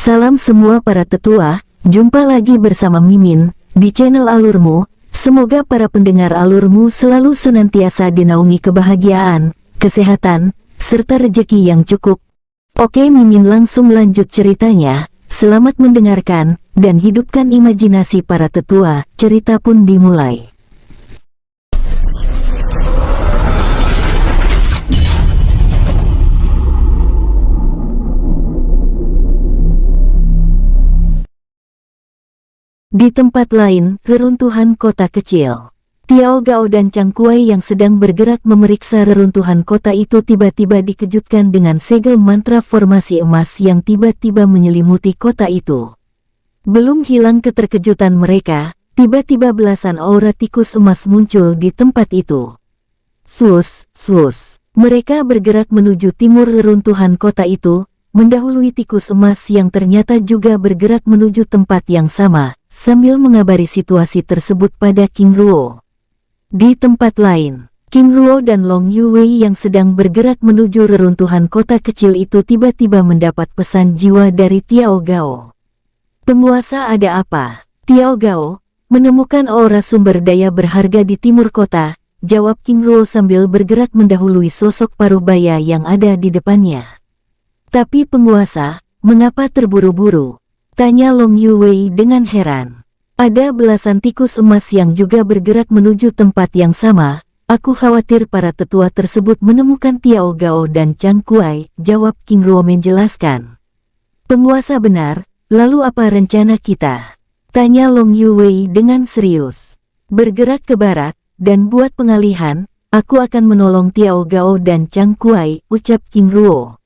Salam semua para tetua, jumpa lagi bersama Mimin, di channel Alurmu. Semoga para pendengar Alurmu selalu senantiasa dinaungi kebahagiaan, kesehatan, serta rezeki yang cukup. Oke, Mimin langsung lanjut ceritanya. Selamat mendengarkan, dan hidupkan imajinasi para tetua. Cerita pun dimulai. Di tempat lain, reruntuhan kota kecil. Tiao Gao dan Chang Kuai yang sedang bergerak memeriksa reruntuhan kota itu tiba-tiba dikejutkan dengan segel mantra formasi emas yang tiba-tiba menyelimuti kota itu. Belum hilang keterkejutan mereka, tiba-tiba belasan aura tikus emas muncul di tempat itu. Swus, swus. Mereka bergerak menuju timur reruntuhan kota itu, mendahului tikus emas yang ternyata juga bergerak menuju tempat yang sama, sambil mengabari situasi tersebut pada King Ruo. Di tempat lain, King Ruo dan Long Yuwei yang sedang bergerak menuju reruntuhan kota kecil itu tiba-tiba mendapat pesan jiwa dari Tiao Gao. "Penguasa, ada apa?" "Tiao Gao, menemukan aura sumber daya berharga di timur kota," jawab King Ruo sambil bergerak mendahului sosok paruh baya yang ada di depannya. "Tapi penguasa, mengapa terburu-buru?" tanya Long Yuwei dengan heran. "Ada belasan tikus emas yang juga bergerak menuju tempat yang sama. Aku khawatir para tetua tersebut menemukan Tiao Gao dan Chang Kuai," jawab King Ruo menjelaskan. "Penguasa benar, lalu apa rencana kita?" tanya Long Yuwei dengan serius. "Bergerak ke barat, dan buat pengalihan, aku akan menolong Tiao Gao dan Chang Kuai," ucap King Ruo.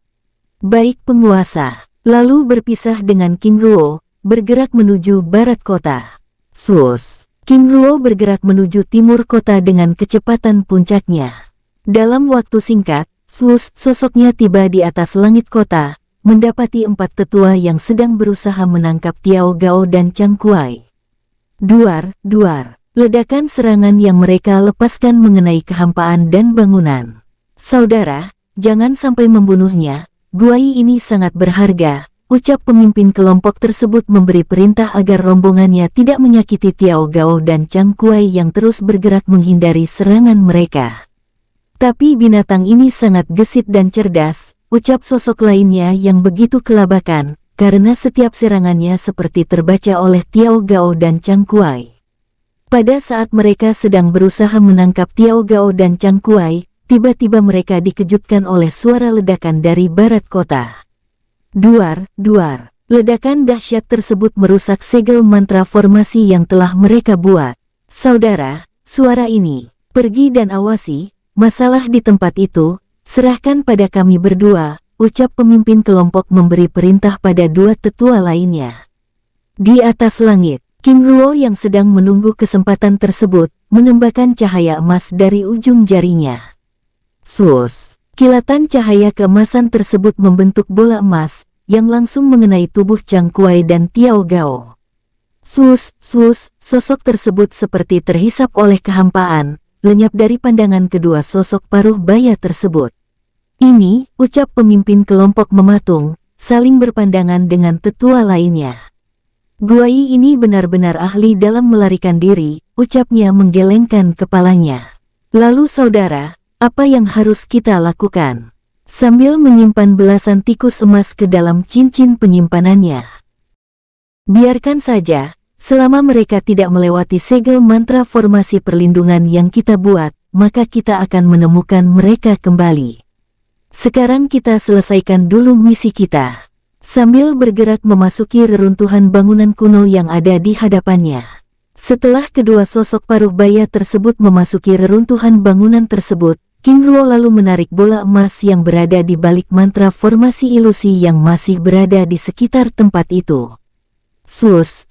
"Baik penguasa." Lalu berpisah dengan King Ruo, bergerak menuju barat kota. Sus. King Ruo bergerak menuju timur kota dengan kecepatan puncaknya. Dalam waktu singkat, sosoknya tiba di atas langit kota, mendapati 4 tetua yang sedang berusaha menangkap Tiao Gao dan Chang Kuai. Duar, duar. Ledakan serangan yang mereka lepaskan mengenai kehampaan dan bangunan. "Saudara, jangan sampai membunuhnya. Guai ini sangat berharga," ucap pemimpin kelompok tersebut memberi perintah agar rombongannya tidak menyakiti Tiao Gao dan Chang Kuai yang terus bergerak menghindari serangan mereka. "Tapi binatang ini sangat gesit dan cerdas," ucap sosok lainnya yang begitu kelabakan, karena setiap serangannya seperti terbaca oleh Tiao Gao dan Chang Kuai. Pada saat mereka sedang berusaha menangkap Tiao Gao dan Chang Kuai, tiba-tiba mereka dikejutkan oleh suara ledakan dari barat kota. Duar, duar. Ledakan dahsyat tersebut merusak segel mantra formasi yang telah mereka buat. "Saudara, suara ini, pergi dan awasi masalah di tempat itu, serahkan pada kami berdua," ucap pemimpin kelompok memberi perintah pada 2 tetua lainnya. Di atas langit, King Ruo yang sedang menunggu kesempatan tersebut, menembakkan cahaya emas dari ujung jarinya. Sus. Kilatan cahaya keemasan tersebut membentuk bola emas, yang langsung mengenai tubuh Chang Kuai dan Tiao Gao. Sus, sosok tersebut seperti terhisap oleh kehampaan, lenyap dari pandangan kedua sosok paruh baya tersebut. "Ini," ucap pemimpin kelompok mematung, saling berpandangan dengan tetua lainnya. "Guai ini benar-benar ahli dalam melarikan diri," ucapnya menggelengkan kepalanya. "Lalu saudara, apa yang harus kita lakukan?" Sambil menyimpan belasan tikus emas ke dalam cincin penyimpanannya. "Biarkan saja, selama mereka tidak melewati segel mantra formasi perlindungan yang kita buat, maka kita akan menemukan mereka kembali. Sekarang kita selesaikan dulu misi kita." Sambil bergerak memasuki reruntuhan bangunan kuno yang ada di hadapannya. Setelah kedua sosok paruh baya tersebut memasuki reruntuhan bangunan tersebut, King Ruo lalu menarik bola emas yang berada di balik mantra formasi ilusi yang masih berada di sekitar tempat itu. Sus.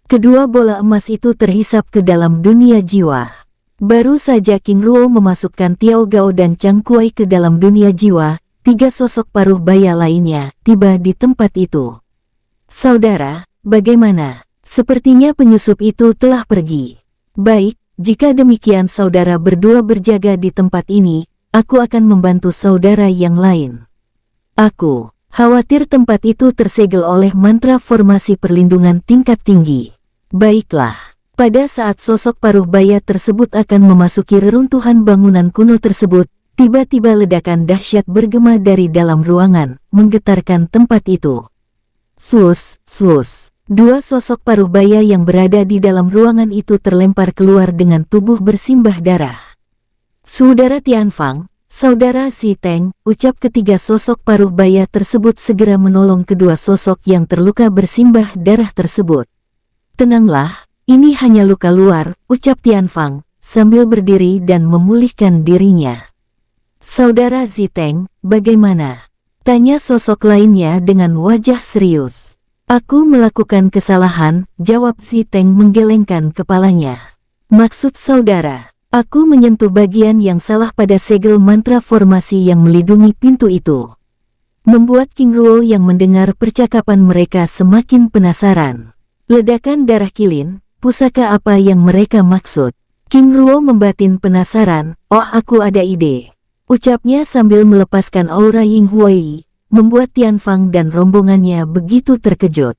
Kedua bola emas itu terhisap ke dalam dunia jiwa. Baru saja King Ruo memasukkan Tiao Gao dan Chang Kuai ke dalam dunia jiwa, 3 sosok paruh baya lainnya tiba di tempat itu. "Saudara, bagaimana? Sepertinya penyusup itu telah pergi." "Baik. Jika demikian saudara berdua berjaga di tempat ini, aku akan membantu saudara yang lain." "Aku Khawatir tempat itu tersegel oleh mantra formasi perlindungan tingkat tinggi. Baiklah, pada saat sosok paruh baya tersebut akan memasuki reruntuhan bangunan kuno tersebut, tiba-tiba ledakan dahsyat bergema dari dalam ruangan, menggetarkan tempat itu. Sus, sus. Dua sosok paruh baya yang berada di dalam ruangan itu terlempar keluar dengan tubuh bersimbah darah. Saudara Tianfang, Saudara Si Teng, ucap ketiga sosok paruh baya tersebut segera menolong kedua sosok yang terluka bersimbah darah tersebut. Tenanglah, ini hanya luka luar, ucap Tianfang, sambil berdiri dan memulihkan dirinya. Saudara Si Teng, bagaimana? Tanya sosok lainnya dengan wajah serius. Aku melakukan kesalahan, jawab Si Teng menggelengkan kepalanya. Maksud saudara, aku menyentuh bagian yang salah pada segel mantra formasi yang melindungi pintu itu. Membuat King Ruo yang mendengar percakapan mereka semakin penasaran. Ledakan darah kilin, pusaka apa yang mereka maksud? King Ruo membatin penasaran, oh aku ada ide. Ucapnya sambil melepaskan aura Ying Huai, membuat Tianfang dan rombongannya begitu terkejut.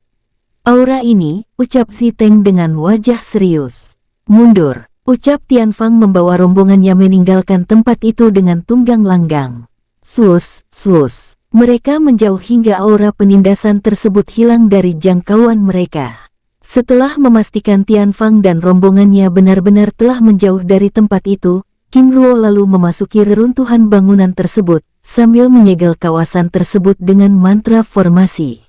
Aura ini, ucap Si Teng dengan wajah serius. Mundur, ucap Tianfang membawa rombongannya meninggalkan tempat itu dengan tunggang langgang. Sus, sus. Mereka menjauh hingga aura penindasan tersebut hilang dari jangkauan mereka. Setelah memastikan Tianfang dan rombongannya benar-benar telah menjauh dari tempat itu, King Ruo lalu memasuki reruntuhan bangunan tersebut, sambil menyegel kawasan tersebut dengan mantra formasi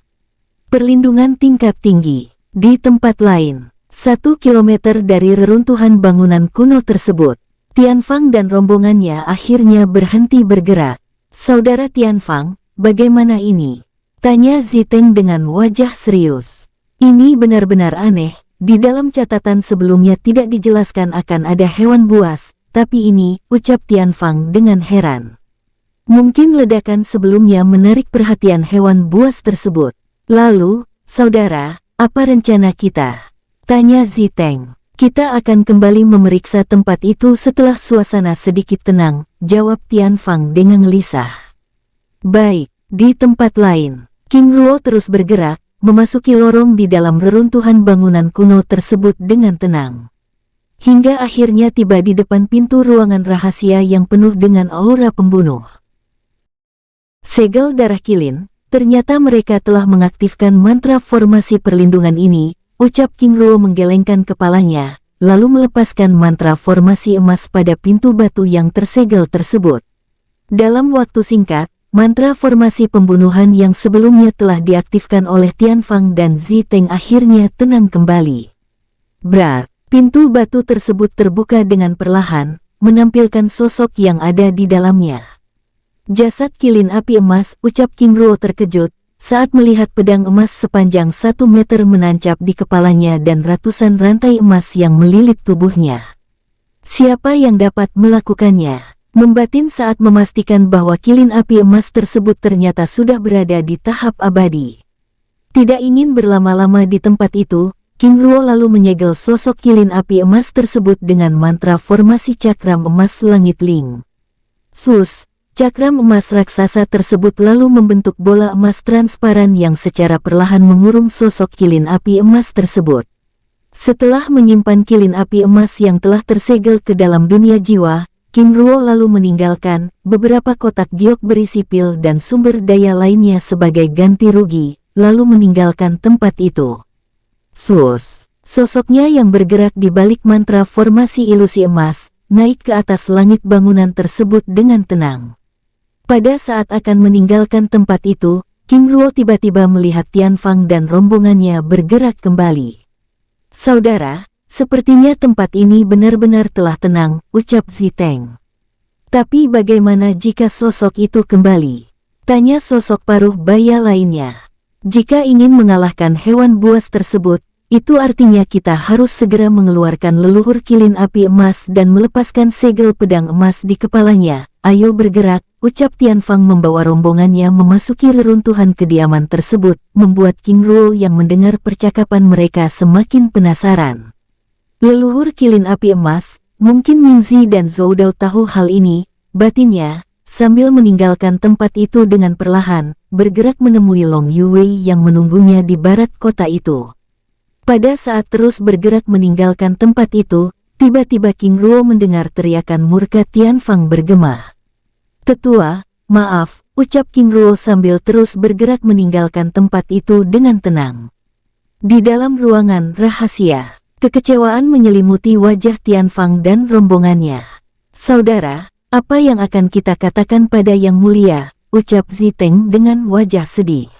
perlindungan tingkat tinggi. Di tempat lain, 1 kilometer dari reruntuhan bangunan kuno tersebut, Tianfang dan rombongannya akhirnya berhenti bergerak. Saudara Tianfang, bagaimana ini? Tanya Si Teng dengan wajah serius. Ini benar-benar aneh, di dalam catatan sebelumnya tidak dijelaskan akan ada hewan buas. Tapi ini, ucap Tianfang dengan heran. Mungkin ledakan sebelumnya menarik perhatian hewan buas tersebut. Lalu, saudara, apa rencana kita? Tanya Si Teng. Kita akan kembali memeriksa tempat itu setelah suasana sedikit tenang, jawab Tianfang dengan gelisah. Baik, di tempat lain, King Ruo terus bergerak, memasuki lorong di dalam reruntuhan bangunan kuno tersebut dengan tenang. Hingga akhirnya tiba di depan pintu ruangan rahasia yang penuh dengan aura pembunuh. Segel darah kilin, ternyata mereka telah mengaktifkan mantra formasi perlindungan ini, ucap King Ruo menggelengkan kepalanya, lalu melepaskan mantra formasi emas pada pintu batu yang tersegel tersebut. Dalam waktu singkat, mantra formasi pembunuhan yang sebelumnya telah diaktifkan oleh Tianfang dan Si Teng akhirnya tenang kembali. Brar. Pintu batu tersebut terbuka dengan perlahan, menampilkan sosok yang ada di dalamnya. Jasad kilin api emas, ucap King Ruo terkejut, saat melihat pedang emas sepanjang 1 meter menancap di kepalanya dan ratusan rantai emas yang melilit tubuhnya. Siapa yang dapat melakukannya? Membatin saat memastikan bahwa kilin api emas tersebut ternyata sudah berada di tahap abadi. Tidak ingin berlama-lama di tempat itu, King Ruo lalu menyegel sosok kilin api emas tersebut dengan mantra formasi cakram emas langit ling. Sus, cakram emas raksasa tersebut lalu membentuk bola emas transparan yang secara perlahan mengurung sosok kilin api emas tersebut. Setelah menyimpan kilin api emas yang telah tersegel ke dalam dunia jiwa, King Ruo lalu meninggalkan beberapa kotak giok berisi pil dan sumber daya lainnya sebagai ganti rugi, lalu meninggalkan tempat itu. Sus, sosoknya yang bergerak di balik mantra formasi ilusi emas, naik ke atas langit bangunan tersebut dengan tenang. Pada saat akan meninggalkan tempat itu, King Ruo tiba-tiba melihat Tianfang dan rombongannya bergerak kembali. Saudara, sepertinya tempat ini benar-benar telah tenang, ucap Si Teng. Tapi bagaimana jika sosok itu kembali? Tanya sosok paruh baya lainnya. Jika ingin mengalahkan hewan buas tersebut, itu artinya kita harus segera mengeluarkan leluhur kilin api emas dan melepaskan segel pedang emas di kepalanya. Ayo bergerak, ucap Tianfang membawa rombongannya memasuki reruntuhan kediaman tersebut, membuat King Ruo yang mendengar percakapan mereka semakin penasaran. Leluhur kilin api emas, mungkin Mingzi dan Zhou Dao tahu hal ini, batinnya, sambil meninggalkan tempat itu dengan perlahan, bergerak menemui Long Yuwei yang menunggunya di barat kota itu. Pada saat terus bergerak meninggalkan tempat itu, tiba-tiba King Ruo mendengar teriakan murka Tianfang bergema. "Tetua, maaf," ucap King Ruo sambil terus bergerak meninggalkan tempat itu dengan tenang. Di dalam ruangan rahasia, kekecewaan menyelimuti wajah Tianfang dan rombongannya. "Saudara, apa yang akan kita katakan pada Yang Mulia?" ucap Ziteng dengan wajah sedih.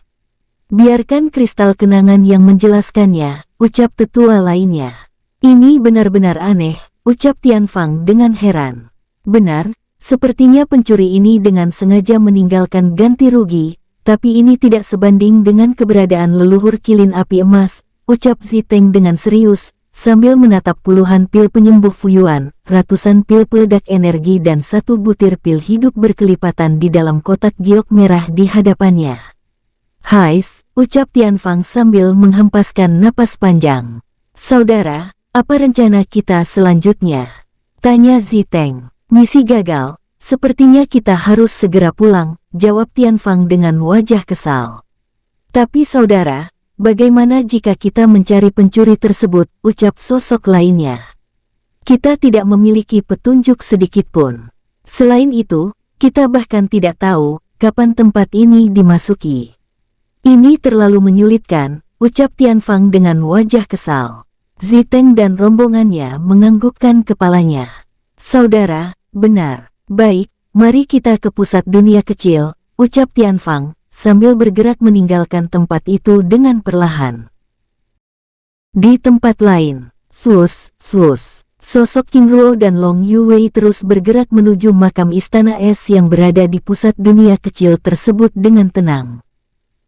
"Biarkan kristal kenangan yang menjelaskannya," ucap tetua lainnya. "Ini benar-benar aneh," ucap Tianfang dengan heran. "Benar, sepertinya pencuri ini dengan sengaja meninggalkan ganti rugi, tapi ini tidak sebanding dengan keberadaan leluhur kilin api emas," ucap Ziteng dengan serius, sambil menatap puluhan pil penyembuh fuyuan, ratusan pil peledak energi dan satu butir pil hidup berkelipatan di dalam kotak giok merah di hadapannya. "Hais," ucap Tianfang sambil menghempaskan napas panjang. "Saudara, apa rencana kita selanjutnya?" tanya Ziteng. "Misi gagal, sepertinya kita harus segera pulang," jawab Tianfang dengan wajah kesal. "Tapi saudara, bagaimana jika kita mencari pencuri tersebut?" ucap sosok lainnya. "Kita tidak memiliki petunjuk sedikitpun. Selain itu, kita bahkan tidak tahu kapan tempat ini dimasuki." "Ini terlalu menyulitkan," ucap Tianfang dengan wajah kesal. Ziteng dan rombongannya menganggukkan kepalanya. "Saudara, benar. Baik, mari kita ke pusat dunia kecil," ucap Tianfang, sambil bergerak meninggalkan tempat itu dengan perlahan. Di tempat lain, swus, sosok King Ruo dan Long Yuwei terus bergerak menuju makam istana es yang berada di pusat dunia kecil tersebut dengan tenang.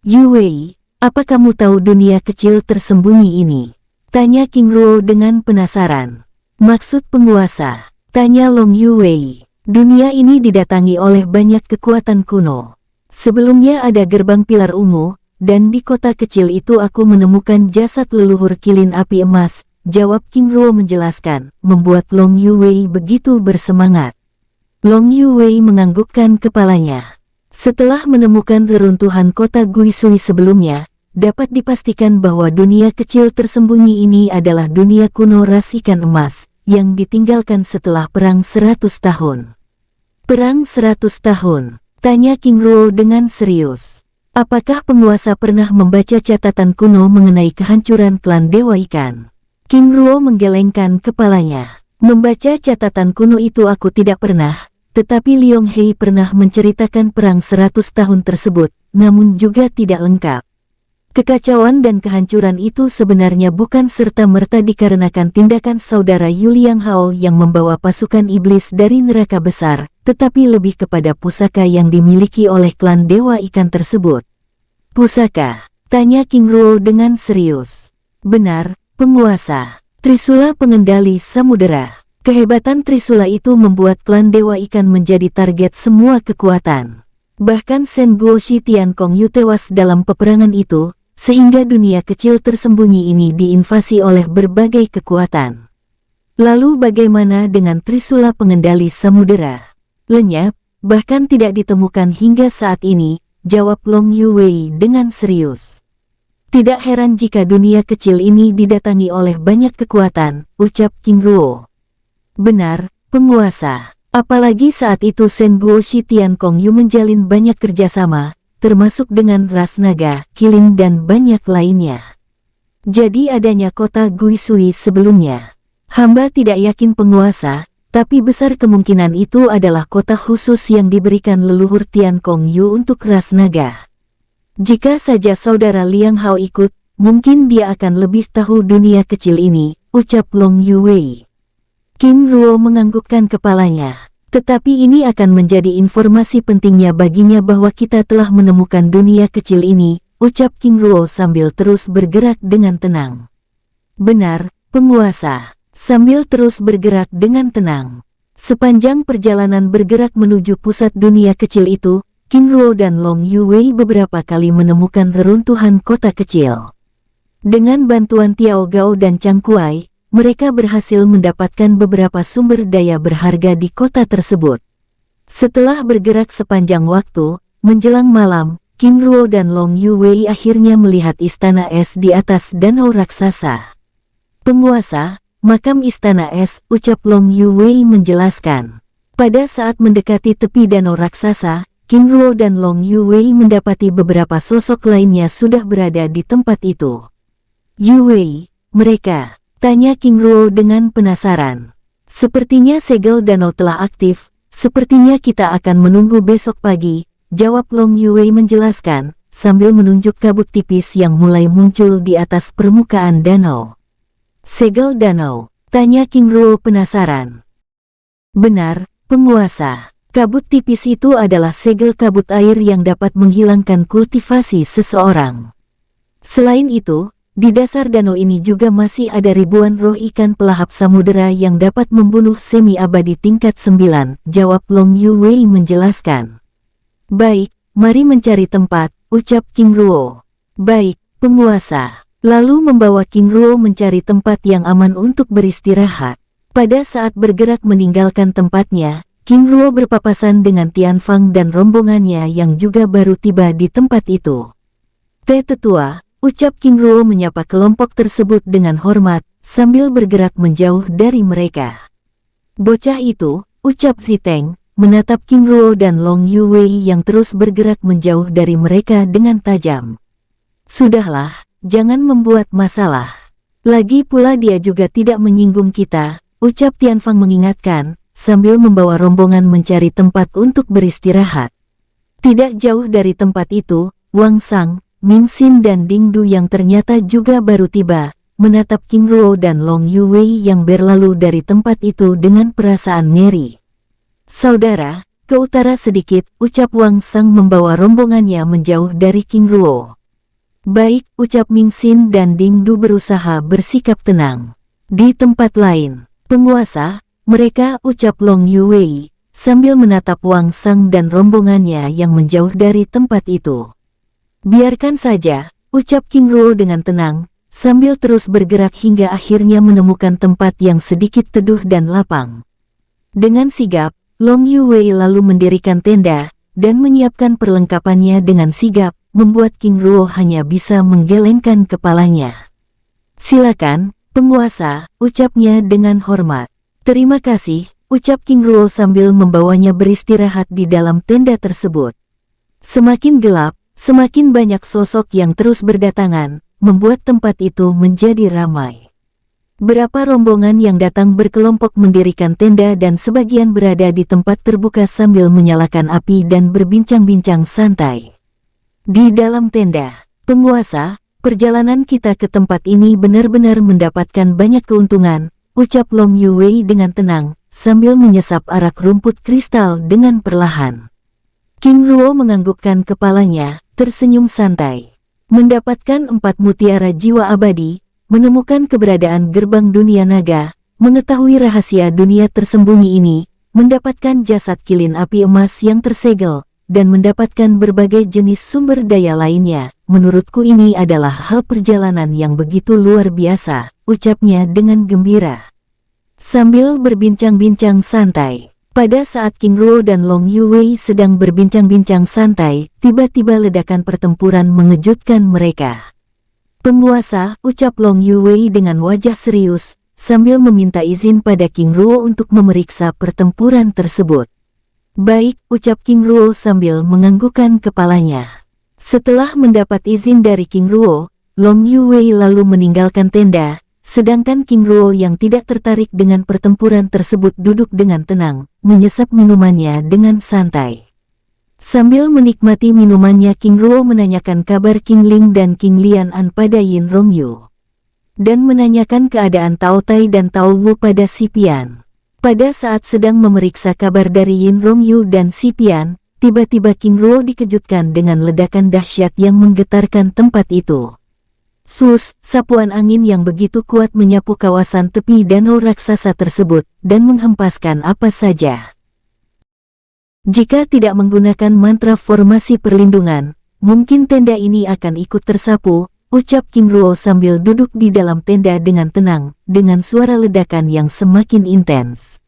"Yuwei, apa kamu tahu dunia kecil tersembunyi ini?" tanya King Ruo dengan penasaran. "Maksud penguasa?" tanya Long Yuwei. "Dunia ini didatangi oleh banyak kekuatan kuno. Sebelumnya ada gerbang pilar ungu, dan di kota kecil itu aku menemukan jasad leluhur kilin api emas," jawab King Ruo menjelaskan, membuat Long Yuwei begitu bersemangat. Long Yuwei menganggukkan kepalanya. Setelah menemukan reruntuhan kota Guisui sebelumnya, dapat dipastikan bahwa dunia kecil tersembunyi ini adalah dunia kuno ras ikan emas, yang ditinggalkan setelah perang 100 tahun. "Perang 100 tahun?" tanya King Ruo dengan serius. "Apakah penguasa pernah membaca catatan kuno mengenai kehancuran klan Dewa Ikan?" King Ruo menggelengkan kepalanya. "Membaca catatan kuno itu aku tidak pernah, tetapi Liong Hei pernah menceritakan perang 100 tahun tersebut, namun juga tidak lengkap. Kekacauan dan kehancuran itu sebenarnya bukan serta-merta dikarenakan tindakan saudara Yu Liang Hao yang membawa pasukan iblis dari neraka besar, tetapi lebih kepada pusaka yang dimiliki oleh klan Dewa Ikan tersebut." "Pusaka?" tanya King Ruo dengan serius. "Benar, penguasa. Trisula pengendali samudera. Kehebatan Trisula itu membuat klan Dewa Ikan menjadi target semua kekuatan. Bahkan Shen Guoshi Tiankong Yu tewas dalam peperangan itu, sehingga dunia kecil tersembunyi ini diinvasi oleh berbagai kekuatan. Lalu bagaimana dengan Trisula pengendali samudera?" "Lenyap, bahkan tidak ditemukan hingga saat ini," jawab Long Yuwei dengan serius. "Tidak heran jika dunia kecil ini didatangi oleh banyak kekuatan," ucap King Ruo. "Benar, penguasa. Apalagi saat itu Shen Guoshi Tiankong Yu menjalin banyak kerjasama, termasuk dengan ras naga, kilin dan banyak lainnya. Jadi adanya kota Guisui sebelumnya. Hamba tidak yakin penguasa, tapi besar kemungkinan itu adalah kota khusus yang diberikan leluhur Tiankong Yu untuk ras naga. Jika saja saudara Liang Hao ikut, mungkin dia akan lebih tahu dunia kecil ini," ucap Long Yuwei. King Ruo menganggukkan kepalanya. "Tetapi ini akan menjadi informasi pentingnya baginya bahwa kita telah menemukan dunia kecil ini," ucap King Ruo sambil terus bergerak dengan tenang. "Benar, penguasa." Sambil terus bergerak dengan tenang. Sepanjang perjalanan bergerak menuju pusat dunia kecil itu, King Ruo dan Long Yuwei beberapa kali menemukan reruntuhan kota kecil. Dengan bantuan Tiao Gao dan Chang Kuai, mereka berhasil mendapatkan beberapa sumber daya berharga di kota tersebut. Setelah bergerak sepanjang waktu, menjelang malam, King Ruo dan Long Yuwei akhirnya melihat istana es di atas danau raksasa. "Penguasa, makam istana es," ucap Long Yuwei menjelaskan. Pada saat mendekati tepi danau raksasa, King Ruo dan Long Yuwei mendapati beberapa sosok lainnya sudah berada di tempat itu. "Yuwei, mereka?" tanya King Ruo dengan penasaran. "Sepertinya segel danau telah aktif, sepertinya kita akan menunggu besok pagi," jawab Long Yuwei menjelaskan, sambil menunjuk kabut tipis yang mulai muncul di atas permukaan danau. "Segel danau?" tanya King Ruo penasaran. "Benar, penguasa. Kabut tipis itu adalah segel kabut air yang dapat menghilangkan kultivasi seseorang. Selain itu, di dasar danau ini juga masih ada ribuan roh ikan pelahap samudera yang dapat membunuh semi-abadi tingkat 9, jawab Long Yuwei menjelaskan. "Baik, mari mencari tempat," ucap King Ruo. "Baik, penguasa." Lalu membawa King Ruo mencari tempat yang aman untuk beristirahat. Pada saat bergerak meninggalkan tempatnya, King Ruo berpapasan dengan Tianfang dan rombongannya yang juga baru tiba di tempat itu. "Teh Tetua," ucap King Ruo menyapa kelompok tersebut dengan hormat, sambil bergerak menjauh dari mereka. "Bocah itu," ucap Ziteng, menatap King Ruo dan Long Yuwei yang terus bergerak menjauh dari mereka dengan tajam. "Sudahlah, jangan membuat masalah. Lagi pula dia juga tidak menyinggung kita," ucap Tianfang mengingatkan, sambil membawa rombongan mencari tempat untuk beristirahat. Tidak jauh dari tempat itu, Wang Sang, Ming Xin dan Ding Du yang ternyata juga baru tiba, menatap King Ruo dan Long Yuwei yang berlalu dari tempat itu dengan perasaan ngeri. "Saudara, ke utara sedikit," ucap Wang Sang membawa rombongannya menjauh dari King Ruo. "Baik," ucap Ming Xin dan Ding Du berusaha bersikap tenang. "Di tempat lain, penguasa, mereka," ucap Long Yuwei, sambil menatap Wang Sang dan rombongannya yang menjauh dari tempat itu. "Biarkan saja," ucap King Ruo dengan tenang, sambil terus bergerak hingga akhirnya menemukan tempat yang sedikit teduh dan lapang. Dengan sigap, Long Yuwei lalu mendirikan tenda, dan menyiapkan perlengkapannya dengan sigap, membuat King Ruo hanya bisa menggelengkan kepalanya. "Silakan, penguasa," ucapnya dengan hormat. "Terima kasih," ucap King Ruo sambil membawanya beristirahat di dalam tenda tersebut. Semakin gelap, semakin banyak sosok yang terus berdatangan, membuat tempat itu menjadi ramai. Beberapa rombongan yang datang berkelompok mendirikan tenda dan sebagian berada di tempat terbuka sambil menyalakan api dan berbincang-bincang santai. Di dalam tenda, "Penguasa, perjalanan kita ke tempat ini benar-benar mendapatkan banyak keuntungan," ucap Long Yuwei dengan tenang, sambil menyesap arak rumput kristal dengan perlahan. King Ruo menganggukkan kepalanya, tersenyum santai. Mendapatkan 4 mutiara jiwa abadi, menemukan keberadaan gerbang dunia naga, mengetahui rahasia dunia tersembunyi ini, mendapatkan jasad kilin api emas yang tersegel, dan mendapatkan berbagai jenis sumber daya lainnya. Menurutku ini adalah hal perjalanan yang begitu luar biasa, ucapnya dengan gembira. Sambil berbincang-bincang santai. Pada saat King Ruo dan Long Yuwei sedang berbincang-bincang santai, tiba-tiba ledakan pertempuran mengejutkan mereka. "Penguasa," ucap Long Yuwei dengan wajah serius, sambil meminta izin pada King Ruo untuk memeriksa pertempuran tersebut. "Baik," ucap King Ruo sambil menganggukkan kepalanya. Setelah mendapat izin dari King Ruo, Long Yuwei lalu meninggalkan tenda, sedangkan King Ruo yang tidak tertarik dengan pertempuran tersebut duduk dengan tenang, menyesap minumannya dengan santai. Sambil menikmati minumannya, King Ruo menanyakan kabar King Ling dan King Lian An pada Yin Rongyu, dan menanyakan keadaan Tao Tai dan Tao Wu pada Si Pian. Pada saat sedang memeriksa kabar dari Yin Rongyu dan Si Pian, tiba-tiba King Ruo dikejutkan dengan ledakan dahsyat yang menggetarkan tempat itu. Sus, sapuan angin yang begitu kuat menyapu kawasan tepi danau raksasa tersebut, dan menghempaskan apa saja. Jika tidak menggunakan mantra formasi perlindungan, mungkin tenda ini akan ikut tersapu, ucap King Ruo sambil duduk di dalam tenda dengan tenang, dengan suara ledakan yang semakin intens.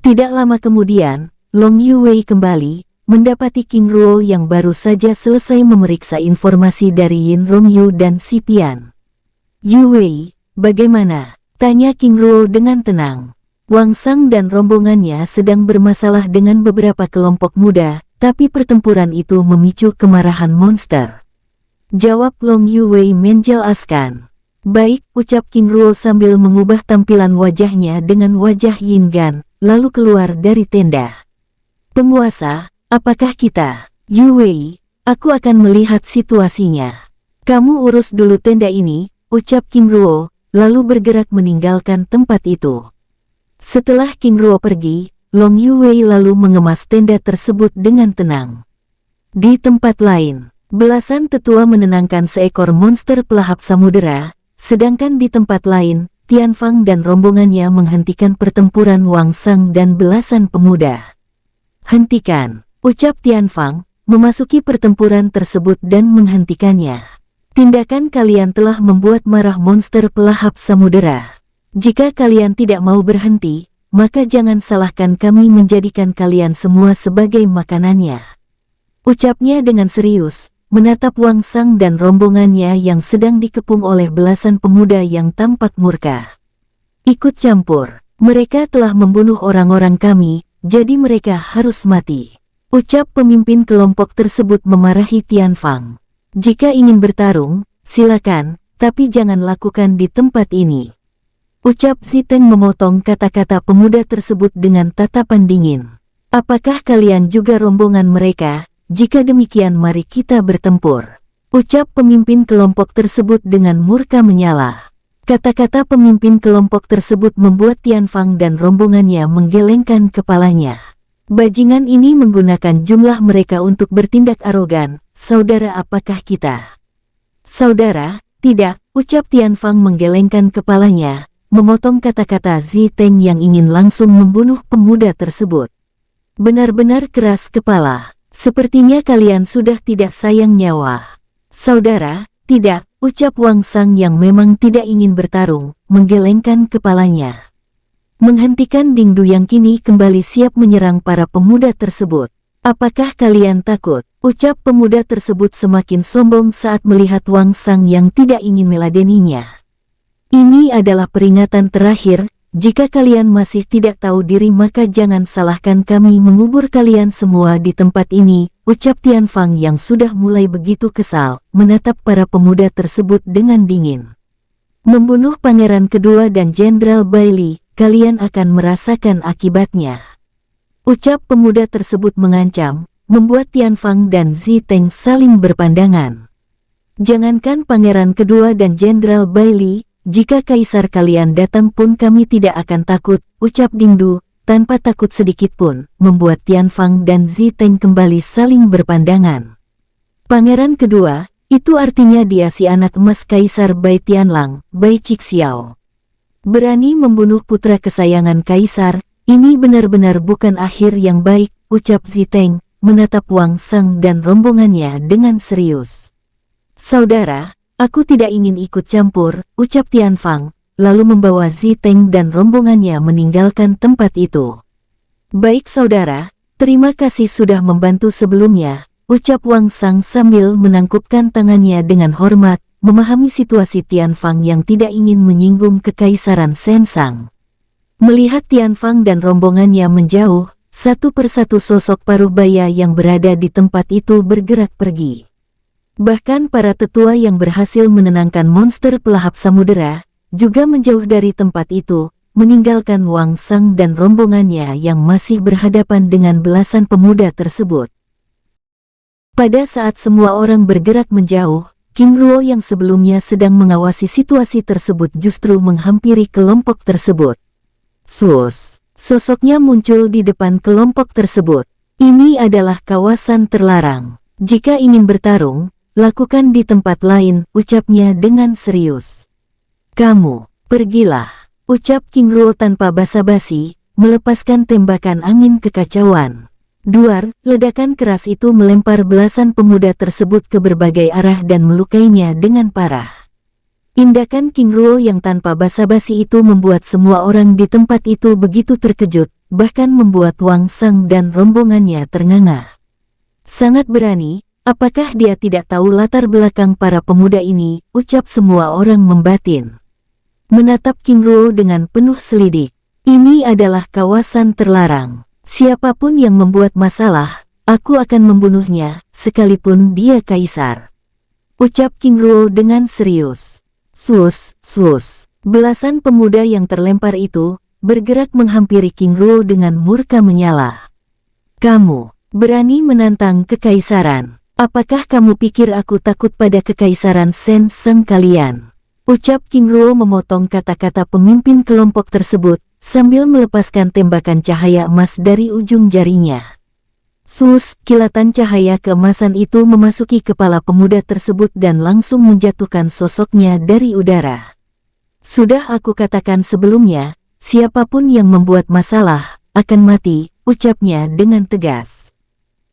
Tidak lama kemudian, Long Yuwei kembali, mendapati King Ruo yang baru saja selesai memeriksa informasi dari Yin Rongyu dan Si Pian. "Yuwei, bagaimana?" tanya King Ruo dengan tenang. Wang Sang dan rombongannya sedang bermasalah dengan beberapa kelompok muda, tapi pertempuran itu memicu kemarahan monster. Jawab Long Yuwei menjelaskan. "Baik," ucap King Ruo sambil mengubah tampilan wajahnya dengan wajah Yin Gan, lalu keluar dari tenda. "Penguasa, apakah kita?" "Yuwei, aku akan melihat situasinya. Kamu urus dulu tenda ini," ucap King Ruo, lalu bergerak meninggalkan tempat itu. Setelah King Ruo pergi, Long Yuwei lalu mengemas tenda tersebut dengan tenang. Di tempat lain, belasan tetua menenangkan seekor monster pelahap samudera, sedangkan di tempat lain, Tianfang dan rombongannya menghentikan pertempuran Wang Sang dan belasan pemuda. "Hentikan," ucap Tianfang, memasuki pertempuran tersebut dan menghentikannya. "Tindakan kalian telah membuat marah monster pelahap samudera. Jika kalian tidak mau berhenti, maka jangan salahkan kami menjadikan kalian semua sebagai makanannya." Ucapnya dengan serius, menatap Wang Sang dan rombongannya yang sedang dikepung oleh belasan pemuda yang tampak murka. "Ikut campur, mereka telah membunuh orang-orang kami, jadi mereka harus mati," ucap pemimpin kelompok tersebut memarahi Tianfang. "Jika ingin bertarung, silakan, tapi jangan lakukan di tempat ini," ucap Ziteng memotong kata-kata pemuda tersebut dengan tatapan dingin. "Apakah kalian juga rombongan mereka? Jika demikian mari kita bertempur," ucap pemimpin kelompok tersebut dengan murka menyala. Kata-kata pemimpin kelompok tersebut membuat Tianfang dan rombongannya menggelengkan kepalanya. Bajingan ini menggunakan jumlah mereka untuk bertindak arogan. "Saudara, apakah kita?" "Saudara, tidak," ucap Tianfang menggelengkan kepalanya, memotong kata-kata Ziteng yang ingin langsung membunuh pemuda tersebut. "Benar-benar keras kepala. Sepertinya kalian sudah tidak sayang nyawa." "Saudara, tidak," ucap Wang Sang yang memang tidak ingin bertarung, menggelengkan kepalanya. Menghentikan Dingdu yang kini kembali siap menyerang para pemuda tersebut. "Apakah kalian takut?" ucap pemuda tersebut semakin sombong saat melihat Wang Sang yang tidak ingin meladeninya. "Ini adalah peringatan terakhir, jika kalian masih tidak tahu diri maka jangan salahkan kami mengubur kalian semua di tempat ini," ucap Tianfang yang sudah mulai begitu kesal, menatap para pemuda tersebut dengan dingin. "Membunuh pangeran kedua dan Jenderal Bailey, kalian akan merasakan akibatnya," ucap pemuda tersebut mengancam, membuat Tianfang dan Ziteng saling berpandangan. "Jangankan pangeran kedua dan Jenderal Bailey, jika kaisar kalian datang pun kami tidak akan takut," ucap Dingdu, tanpa takut sedikit pun, membuat Tianfang dan Ziteng kembali saling berpandangan. "Pangeran kedua, itu artinya dia si anak emas Kaisar Bai Tianlang, Bai Cixiao. Berani membunuh putra kesayangan Kaisar, ini benar-benar bukan akhir yang baik," ucap Ziteng, menatap Wang Sang dan rombongannya dengan serius. "Saudara, aku tidak ingin ikut campur," ucap Tianfang, lalu membawa Ziteng dan rombongannya meninggalkan tempat itu. "Baik saudara, terima kasih sudah membantu sebelumnya," ucap Wang Sang sambil menangkupkan tangannya dengan hormat, memahami situasi Tianfang yang tidak ingin menyinggung kekaisaran Sensang. Melihat Tianfang dan rombongannya menjauh, satu persatu sosok paruh baya yang berada di tempat itu bergerak pergi. Bahkan para tetua yang berhasil menenangkan monster pelahap samudera, juga menjauh dari tempat itu, meninggalkan Wang Sang dan rombongannya yang masih berhadapan dengan belasan pemuda tersebut. Pada saat semua orang bergerak menjauh, King Ruo yang sebelumnya sedang mengawasi situasi tersebut justru menghampiri kelompok tersebut. Sus, sosoknya muncul di depan kelompok tersebut. "Ini adalah kawasan terlarang. Jika ingin bertarung, lakukan di tempat lain," ucapnya dengan serius. "Kamu, pergilah," ucap King Ruo tanpa basa-basi, melepaskan tembakan angin kekacauan. Duar, ledakan keras itu melempar belasan pemuda tersebut ke berbagai arah dan melukainya dengan parah. Tindakan King Ruo yang tanpa basa-basi itu membuat semua orang di tempat itu begitu terkejut, bahkan membuat Wang Sang dan rombongannya ternganga. Sangat berani, apakah dia tidak tahu latar belakang para pemuda ini, ucap semua orang membatin. Menatap King Ruo dengan penuh selidik. Ini adalah kawasan terlarang. Siapapun yang membuat masalah, aku akan membunuhnya, sekalipun dia kaisar. Ucap King Ruo dengan serius. Sus, sus. Belasan pemuda yang terlempar itu bergerak menghampiri King Ruo dengan murka menyala. Kamu berani menantang kekaisaran. Apakah kamu pikir aku takut pada kekaisaran Sen Sang kalian? Ucap King Ruo memotong kata-kata pemimpin kelompok tersebut sambil melepaskan tembakan cahaya emas dari ujung jarinya. Sus, kilatan cahaya keemasan itu memasuki kepala pemuda tersebut dan langsung menjatuhkan sosoknya dari udara. Sudah aku katakan sebelumnya, siapapun yang membuat masalah, akan mati, ucapnya dengan tegas.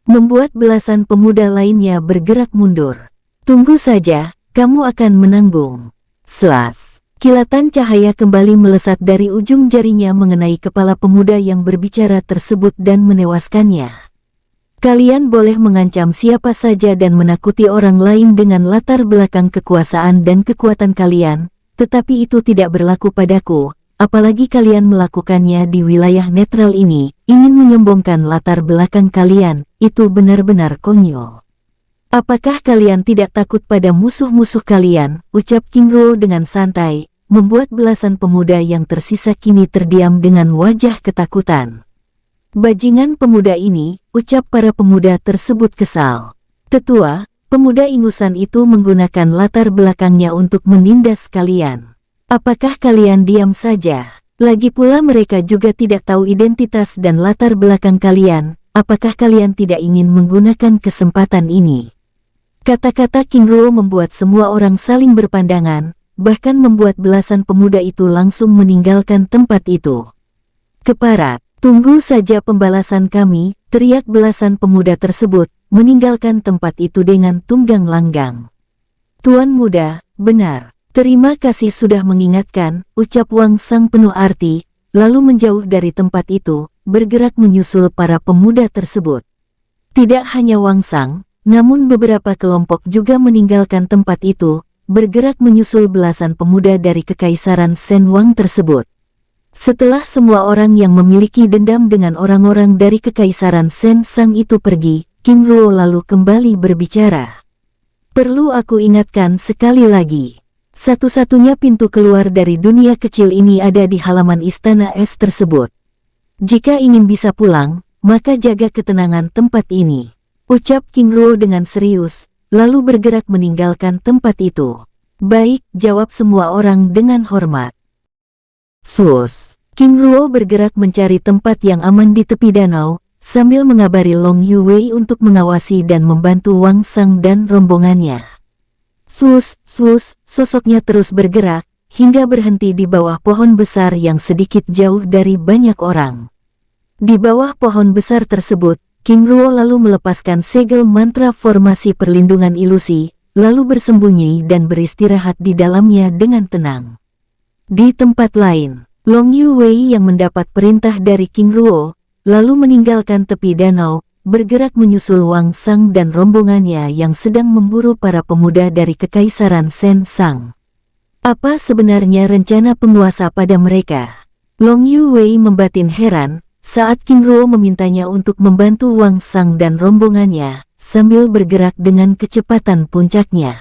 Membuat belasan pemuda lainnya bergerak mundur. Tunggu saja, kamu akan menanggung. Selas. Kilatan cahaya kembali melesat dari ujung jarinya mengenai kepala pemuda yang berbicara tersebut dan menewaskannya. Kalian boleh mengancam siapa saja dan menakuti orang lain dengan latar belakang kekuasaan dan kekuatan kalian, tetapi itu tidak berlaku padaku, apalagi kalian melakukannya di wilayah netral ini, ingin menyombongkan latar belakang kalian, itu benar-benar konyol. Apakah kalian tidak takut pada musuh-musuh kalian, ucap King Ruo dengan santai, membuat belasan pemuda yang tersisa kini terdiam dengan wajah ketakutan. Bajingan pemuda ini, ucap para pemuda tersebut kesal. Tetua, pemuda ingusan itu menggunakan latar belakangnya untuk menindas kalian. Apakah kalian diam saja? Lagi pula mereka juga tidak tahu identitas dan latar belakang kalian, apakah kalian tidak ingin menggunakan kesempatan ini? Kata-kata King Ruo membuat semua orang saling berpandangan, bahkan membuat belasan pemuda itu langsung meninggalkan tempat itu. Keparat. Tunggu saja pembalasan kami, teriak belasan pemuda tersebut, meninggalkan tempat itu dengan tunggang langgang. Tuan muda, benar. Terima kasih sudah mengingatkan, ucap Wang Sang penuh arti, lalu menjauh dari tempat itu, bergerak menyusul para pemuda tersebut. Tidak hanya Wang Sang, namun beberapa kelompok juga meninggalkan tempat itu, bergerak menyusul belasan pemuda dari kekaisaran Sen Wang tersebut. Setelah semua orang yang memiliki dendam dengan orang-orang dari kekaisaran Sen Sang itu pergi, King Ruo lalu kembali berbicara. Perlu aku ingatkan sekali lagi, satu-satunya pintu keluar dari dunia kecil ini ada di halaman istana es tersebut. Jika ingin bisa pulang, maka jaga ketenangan tempat ini, ucap King Ruo dengan serius, lalu bergerak meninggalkan tempat itu. Baik, jawab semua orang dengan hormat. Sus. King Ruo bergerak mencari tempat yang aman di tepi danau, sambil mengabari Long Yuwei untuk mengawasi dan membantu Wang Sang dan rombongannya. Sus, sosoknya terus bergerak, hingga berhenti di bawah pohon besar yang sedikit jauh dari banyak orang. Di bawah pohon besar tersebut, King Ruo lalu melepaskan segel mantra formasi perlindungan ilusi, lalu bersembunyi dan beristirahat di dalamnya dengan tenang. Di tempat lain, Long Yuwei yang mendapat perintah dari King Ruo, lalu meninggalkan tepi danau, bergerak menyusul Wang Sang dan rombongannya yang sedang memburu para pemuda dari kekaisaran Sen Sang. Apa sebenarnya rencana penguasa pada mereka? Long Yuwei membatin heran, saat King Ruo memintanya untuk membantu Wang Sang dan rombongannya, sambil bergerak dengan kecepatan puncaknya.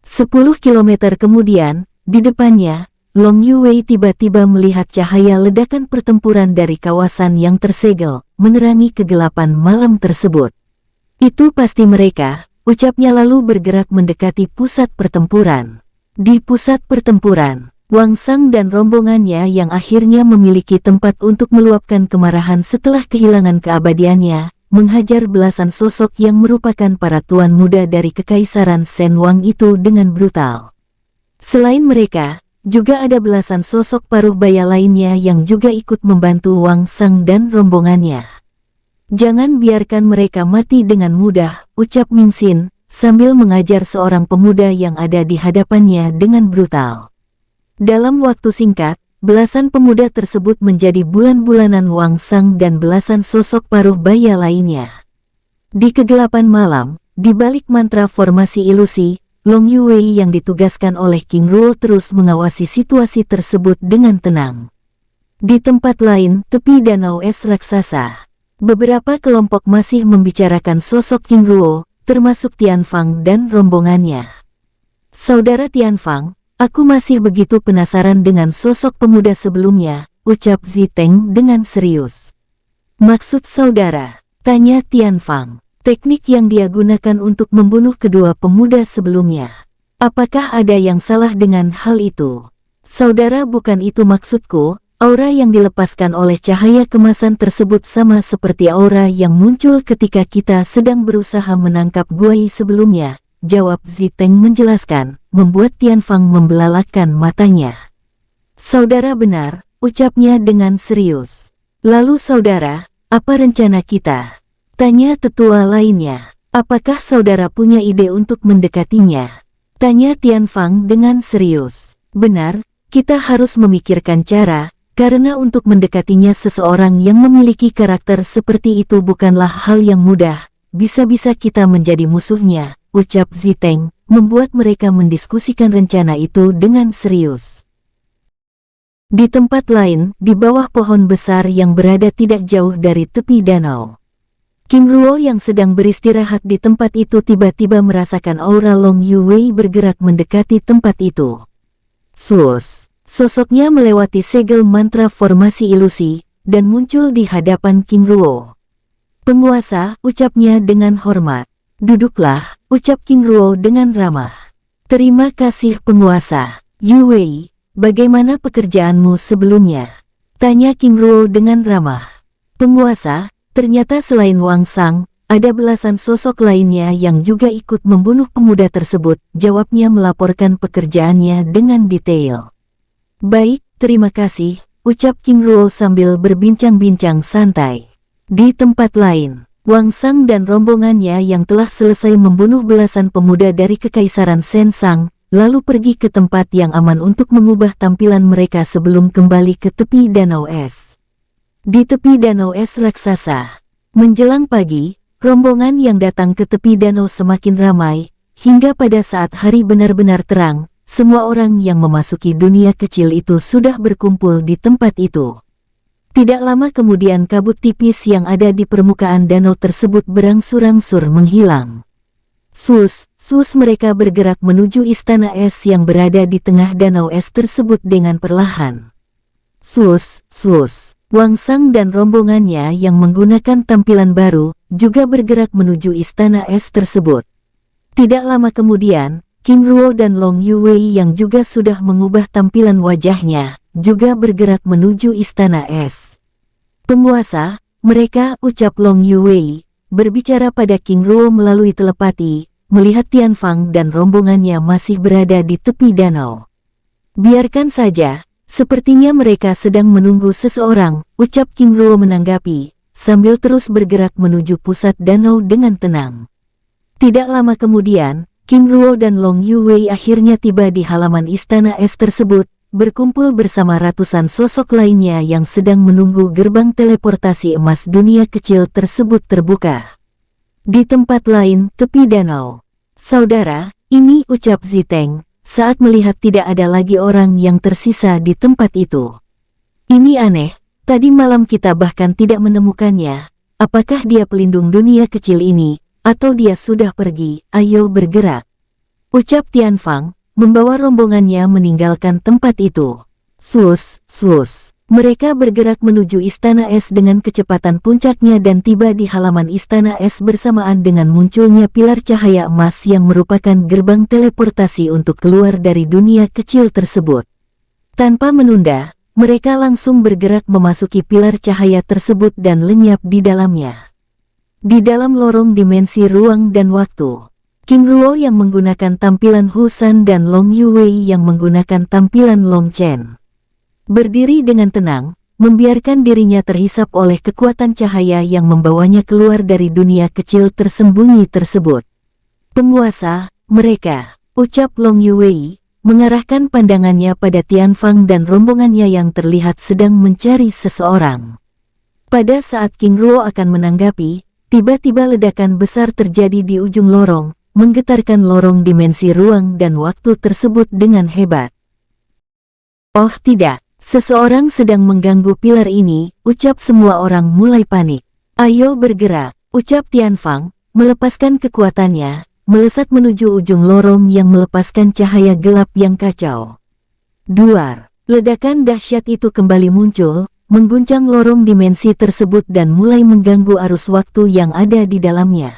10 kilometer kemudian, di depannya, Long Yuwei tiba-tiba melihat cahaya ledakan pertempuran dari kawasan yang tersegel, menerangi kegelapan malam tersebut. Itu pasti mereka, ucapnya lalu bergerak mendekati pusat pertempuran. Di pusat pertempuran, Wang Sang dan rombongannya yang akhirnya memiliki tempat untuk meluapkan kemarahan setelah kehilangan keabadiannya, menghajar belasan sosok yang merupakan para tuan muda dari kekaisaran Sen Wang itu dengan brutal. Selain mereka, juga ada belasan sosok paruh baya lainnya yang juga ikut membantu Wang Sang dan rombongannya. Jangan biarkan mereka mati dengan mudah, ucap Ming Xin, sambil mengajar seorang pemuda yang ada di hadapannya dengan brutal. Dalam waktu singkat, belasan pemuda tersebut menjadi bulan-bulanan Wang Sang dan belasan sosok paruh baya lainnya. Di kegelapan malam, di balik mantra formasi ilusi, Long Yuwei yang ditugaskan oleh King Ruo terus mengawasi situasi tersebut dengan tenang. Di tempat lain, tepi danau es raksasa, beberapa kelompok masih membicarakan sosok King Ruo, termasuk Tianfang dan rombongannya. Saudara Tianfang, aku masih begitu penasaran dengan sosok pemuda sebelumnya, ucap Ziteng dengan serius. Maksud saudara? Tanya Tianfang. Teknik yang dia gunakan untuk membunuh kedua pemuda sebelumnya. Apakah ada yang salah dengan hal itu? Saudara, bukan itu maksudku. Aura yang dilepaskan oleh cahaya kemasan tersebut sama seperti aura yang muncul ketika kita sedang berusaha menangkap Guai sebelumnya, jawab Ziteng menjelaskan, membuat Tianfang membelalakkan matanya. Saudara benar, ucapnya dengan serius. Lalu saudara, apa rencana kita? Tanya tetua lainnya. Apakah saudara punya ide untuk mendekatinya? Tanya Tianfang dengan serius. Benar, kita harus memikirkan cara, karena untuk mendekatinya seseorang yang memiliki karakter seperti itu bukanlah hal yang mudah. Bisa-bisa kita menjadi musuhnya, ucap Ziteng, membuat mereka mendiskusikan rencana itu dengan serius. Di tempat lain, di bawah pohon besar yang berada tidak jauh dari tepi danau, King Ruo yang sedang beristirahat di tempat itu tiba-tiba merasakan aura Long Yuwei bergerak mendekati tempat itu. Sus, sosoknya melewati segel mantra formasi ilusi, dan muncul di hadapan King Ruo. Penguasa, ucapnya dengan hormat. Duduklah, ucap King Ruo dengan ramah. Terima kasih penguasa. Yuwei, bagaimana pekerjaanmu sebelumnya? Tanya King Ruo dengan ramah. Penguasa, ternyata selain Wang Sang, ada belasan sosok lainnya yang juga ikut membunuh pemuda tersebut, jawabnya melaporkan pekerjaannya dengan detail. Baik, terima kasih, ucap King Ruo sambil berbincang-bincang santai. Di tempat lain, Wang Sang dan rombongannya yang telah selesai membunuh belasan pemuda dari Kekaisaran Sensang, lalu pergi ke tempat yang aman untuk mengubah tampilan mereka sebelum kembali ke tepi danau es. Di tepi danau es raksasa, menjelang pagi, rombongan yang datang ke tepi danau semakin ramai, hingga pada saat hari benar-benar terang, semua orang yang memasuki dunia kecil itu sudah berkumpul di tempat itu. Tidak lama kemudian kabut tipis yang ada di permukaan danau tersebut berangsur-angsur menghilang. Sus mereka bergerak menuju istana es yang berada di tengah danau es tersebut dengan perlahan. Sus. Wang Sang dan rombongannya yang menggunakan tampilan baru, juga bergerak menuju istana es tersebut. Tidak lama kemudian, King Ruo dan Long Yuwei yang juga sudah mengubah tampilan wajahnya, juga bergerak menuju istana es. Penguasa, mereka, ucap Long Yuwei, berbicara pada King Ruo melalui telepati, melihat Tianfang dan rombongannya masih berada di tepi danau. Biarkan saja. Sepertinya mereka sedang menunggu seseorang, ucap King Ruo menanggapi, sambil terus bergerak menuju pusat danau dengan tenang. Tidak lama kemudian, King Ruo dan Long Yuwei akhirnya tiba di halaman istana es tersebut, berkumpul bersama ratusan sosok lainnya yang sedang menunggu gerbang teleportasi emas dunia kecil tersebut terbuka. Di tempat lain, tepi danau. Saudara, ini, ucap Ziteng, saat melihat tidak ada lagi orang yang tersisa di tempat itu. Ini aneh, tadi malam kita bahkan tidak menemukannya. Apakah dia pelindung dunia kecil ini, atau dia sudah pergi? Ayo bergerak, ucap Tianfang, membawa rombongannya meninggalkan tempat itu. Sus. Mereka bergerak menuju istana es dengan kecepatan puncaknya dan tiba di halaman istana es bersamaan dengan munculnya pilar cahaya emas yang merupakan gerbang teleportasi untuk keluar dari dunia kecil tersebut. Tanpa menunda, mereka langsung bergerak memasuki pilar cahaya tersebut dan lenyap di dalamnya. Di dalam lorong dimensi ruang dan waktu, King Ruo yang menggunakan tampilan Husan dan Long Yuwei yang menggunakan tampilan Long Chen berdiri dengan tenang, membiarkan dirinya terhisap oleh kekuatan cahaya yang membawanya keluar dari dunia kecil tersembunyi tersebut. Penguasa, mereka, ucap Long Yuwei, mengarahkan pandangannya pada Tianfang dan rombongannya yang terlihat sedang mencari seseorang. Pada saat King Ruo akan menanggapi, tiba-tiba ledakan besar terjadi di ujung lorong, menggetarkan lorong dimensi ruang dan waktu tersebut dengan hebat. Oh tidak, seseorang sedang mengganggu pilar ini, ucap semua orang mulai panik. Ayo bergerak, ucap Tianfang, melepaskan kekuatannya, melesat menuju ujung lorong yang melepaskan cahaya gelap yang kacau. Duar, ledakan dahsyat itu kembali muncul, mengguncang lorong dimensi tersebut dan mulai mengganggu arus waktu yang ada di dalamnya.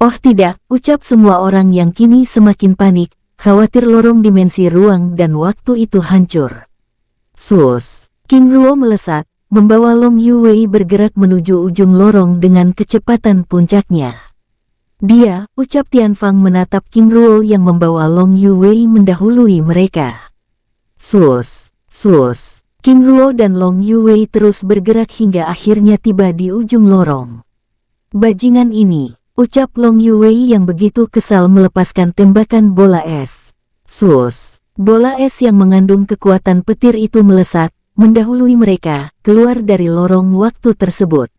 Oh tidak, ucap semua orang yang kini semakin panik, khawatir lorong dimensi ruang dan waktu itu hancur. Sus, King Ruo melesat, membawa Long Yuwei bergerak menuju ujung lorong dengan kecepatan puncaknya. Dia, ucap Tianfang menatap King Ruo yang membawa Long Yuwei mendahului mereka. Sus, King Ruo dan Long Yuwei terus bergerak hingga akhirnya tiba di ujung lorong. Bajingan ini, ucap Long Yuwei yang begitu kesal melepaskan tembakan bola es. Sus, bola es yang mengandung kekuatan petir itu melesat, mendahului mereka, keluar dari lorong waktu tersebut.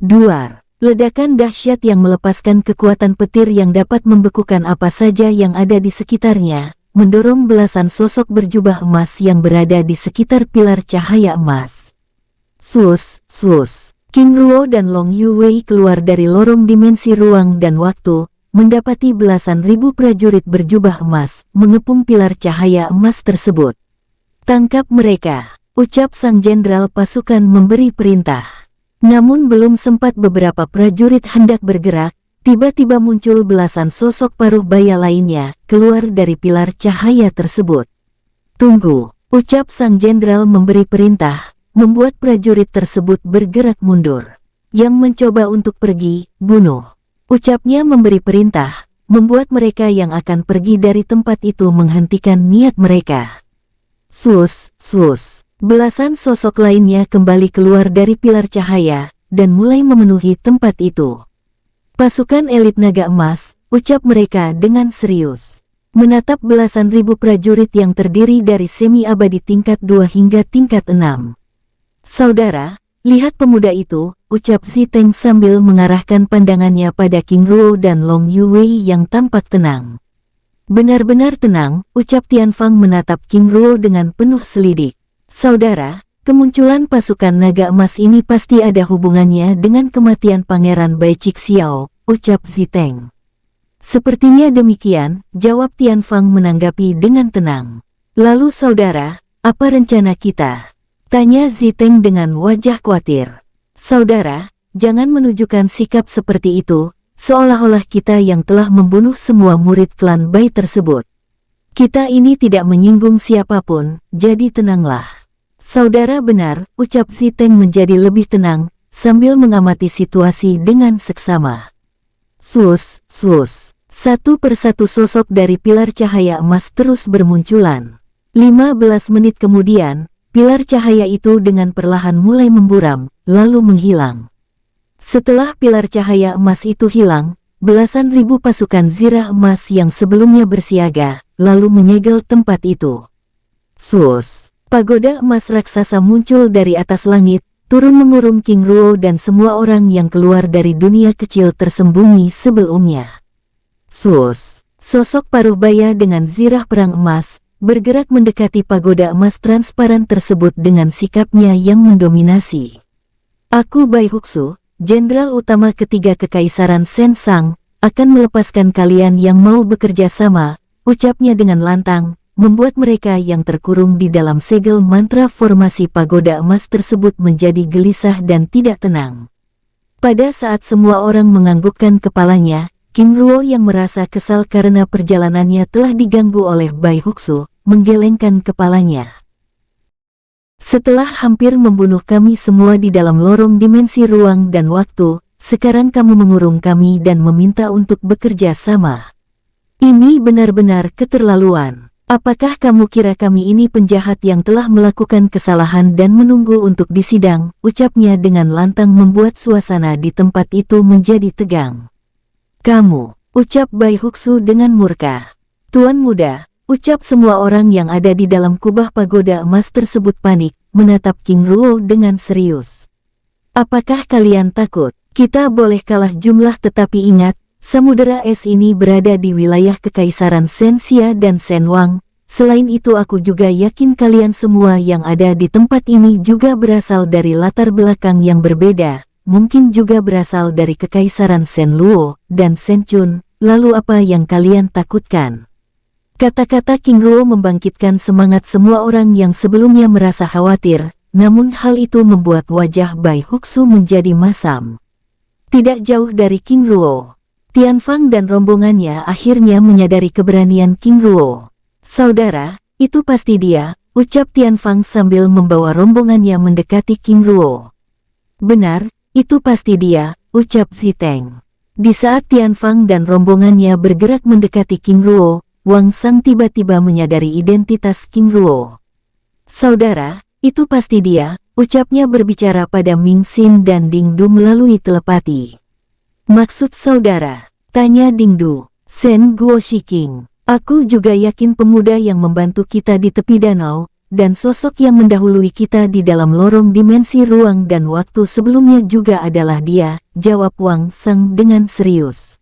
Duar. Ledakan dahsyat yang melepaskan kekuatan petir yang dapat membekukan apa saja yang ada di sekitarnya, mendorong belasan sosok berjubah emas yang berada di sekitar pilar cahaya emas. Sus, King Ruo dan Long Yuwei keluar dari lorong dimensi ruang dan waktu, mendapati belasan ribu prajurit berjubah emas mengepung pilar cahaya emas tersebut. Tangkap mereka, ucap sang jenderal pasukan memberi perintah. Namun belum sempat beberapa prajurit hendak bergerak, tiba-tiba muncul belasan sosok paruh baya lainnya keluar dari pilar cahaya tersebut. Tunggu, ucap sang jenderal memberi perintah, membuat prajurit tersebut bergerak mundur. Yang mencoba untuk pergi, bunuh. Ucapnya memberi perintah, membuat mereka yang akan pergi dari tempat itu menghentikan niat mereka. Sus. Belasan sosok lainnya kembali keluar dari pilar cahaya, dan mulai memenuhi tempat itu. Pasukan elit naga emas, ucap mereka dengan serius. Menatap belasan ribu prajurit yang terdiri dari semi-abadi tingkat 2 hingga tingkat 6. Saudara, lihat pemuda itu, ucap Ziteng sambil mengarahkan pandangannya pada King Ruo dan Long Yuwei yang tampak tenang. Benar-benar tenang, ucap Tianfang menatap King Ruo dengan penuh selidik. Saudara, kemunculan pasukan naga emas ini pasti ada hubungannya dengan kematian Pangeran Bai Cixiao, ucap Ziteng. Sepertinya demikian, jawab Tianfang menanggapi dengan tenang. Lalu saudara, apa rencana kita? Tanya Ziteng dengan wajah khawatir. Saudara, jangan menunjukkan sikap seperti itu, seolah-olah kita yang telah membunuh semua murid klan Bai tersebut. Kita ini tidak menyinggung siapapun, jadi tenanglah. Saudara benar, ucap Ziteng menjadi lebih tenang, sambil mengamati situasi dengan seksama. Sus. Satu persatu sosok dari pilar cahaya emas terus bermunculan. 15 menit kemudian, pilar cahaya itu dengan perlahan mulai memburam, lalu menghilang. Setelah pilar cahaya emas itu hilang, belasan ribu pasukan zirah emas yang sebelumnya bersiaga, lalu menyegel tempat itu. Sus. Pagoda emas raksasa muncul dari atas langit, turun mengurung King Ruo dan semua orang yang keluar dari dunia kecil tersembunyi sebelumnya. Sus. Sosok paruh baya dengan zirah perang emas, bergerak mendekati pagoda emas transparan tersebut dengan sikapnya yang mendominasi. Aku Bai Huxu, Jenderal Utama Ketiga Kekaisaran Sensang, akan melepaskan kalian yang mau bekerja sama, ucapnya dengan lantang, membuat mereka yang terkurung di dalam segel mantra formasi pagoda emas tersebut menjadi gelisah dan tidak tenang. Pada saat semua orang menganggukkan kepalanya, King Ruo yang merasa kesal karena perjalanannya telah diganggu oleh Bai Huxu, menggelengkan kepalanya. Setelah hampir membunuh kami semua di dalam lorong dimensi ruang dan waktu, sekarang kamu mengurung kami dan meminta untuk bekerja sama. Ini benar-benar keterlaluan. Apakah kamu kira kami ini penjahat yang telah melakukan kesalahan dan menunggu untuk disidang? Ucapnya dengan lantang membuat suasana di tempat itu menjadi tegang. Kamu, ucap Bai Huxu dengan murka. Tuan muda, Ucap semua orang yang ada di dalam kubah pagoda emas tersebut panik, menatap King Ruo dengan serius. Apakah kalian takut? Kita boleh kalah jumlah tetapi ingat, samudera es ini berada di wilayah kekaisaran Shenxia dan Shenwang. Selain itu aku juga yakin kalian semua yang ada di tempat ini juga berasal dari latar belakang yang berbeda. Mungkin juga berasal dari kekaisaran Shenluo dan Shenchun. Lalu apa yang kalian takutkan? Kata-kata King Ruo membangkitkan semangat semua orang yang sebelumnya merasa khawatir, namun hal itu membuat wajah Bai Huxu menjadi masam. Tidak jauh dari King Ruo, Tianfang dan rombongannya akhirnya menyadari keberanian King Ruo. Saudara, itu pasti dia, ucap Tianfang sambil membawa rombongannya mendekati King Ruo. Benar, itu pasti dia, ucap Ziteng. Di saat Tianfang dan rombongannya bergerak mendekati King Ruo, Wang Sang tiba-tiba menyadari identitas King Ruo. Saudara, itu pasti dia, ucapnya berbicara pada Ming Xin dan Ding Du melalui telepati. Maksud saudara? Tanya Ding Du. Shen Guo Shiking. Aku juga yakin pemuda yang membantu kita di tepi danau, dan sosok yang mendahului kita di dalam lorong dimensi ruang dan waktu sebelumnya juga adalah dia, jawab Wang Sang dengan serius.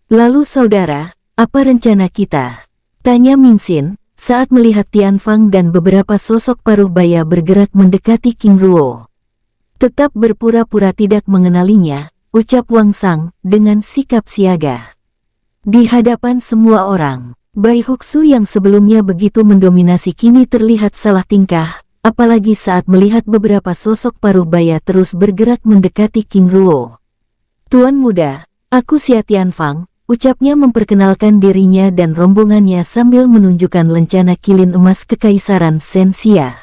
Lalu saudara, apa rencana kita? Tanya Ming Xin, saat melihat Tianfang dan beberapa sosok paruh baya bergerak mendekati King Ruo. Tetap berpura-pura tidak mengenalinya, ucap Wang Sang dengan sikap siaga. Di hadapan semua orang, Bai Huxu yang sebelumnya begitu mendominasi kini terlihat salah tingkah, apalagi saat melihat beberapa sosok paruh baya terus bergerak mendekati King Ruo. Tuan muda, aku Xia Tianfang, ucapnya memperkenalkan dirinya dan rombongannya sambil menunjukkan lencana kilin emas kekaisaran Shenxia.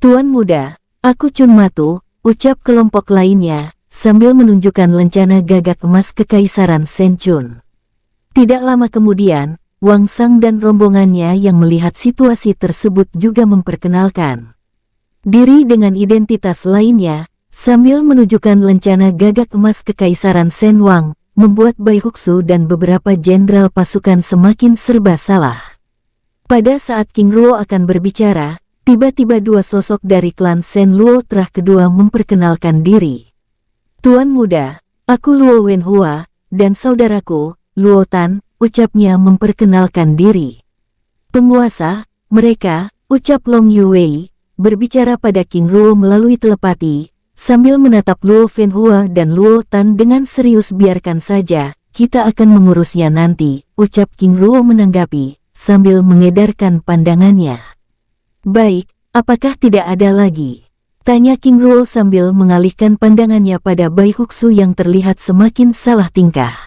Tuan muda, aku Chun Matu, ucap kelompok lainnya, sambil menunjukkan lencana gagak emas kekaisaran Shenchun. Tidak lama kemudian, Wang Sang dan rombongannya yang melihat situasi tersebut juga memperkenalkan diri dengan identitas lainnya, sambil menunjukkan lencana gagak emas kekaisaran Shenwang, membuat Bai Huxu dan beberapa jenderal pasukan semakin serba salah. Pada saat King Ruo akan berbicara, tiba-tiba dua sosok dari klan Shenluo terah kedua memperkenalkan diri. Tuan muda, aku Luo Wenhua, dan saudaraku, Luo Tan, ucapnya memperkenalkan diri. Penguasa, mereka, ucap Long Yuwei, berbicara pada King Ruo melalui telepati, sambil menatap Luo Wenhua dan Luo Tan dengan serius. Biarkan saja, kita akan mengurusnya nanti, ucap King Ruo menanggapi, sambil mengedarkan pandangannya. Baik, apakah tidak ada lagi? Tanya King Ruo sambil mengalihkan pandangannya pada Bai Huxu yang terlihat semakin salah tingkah.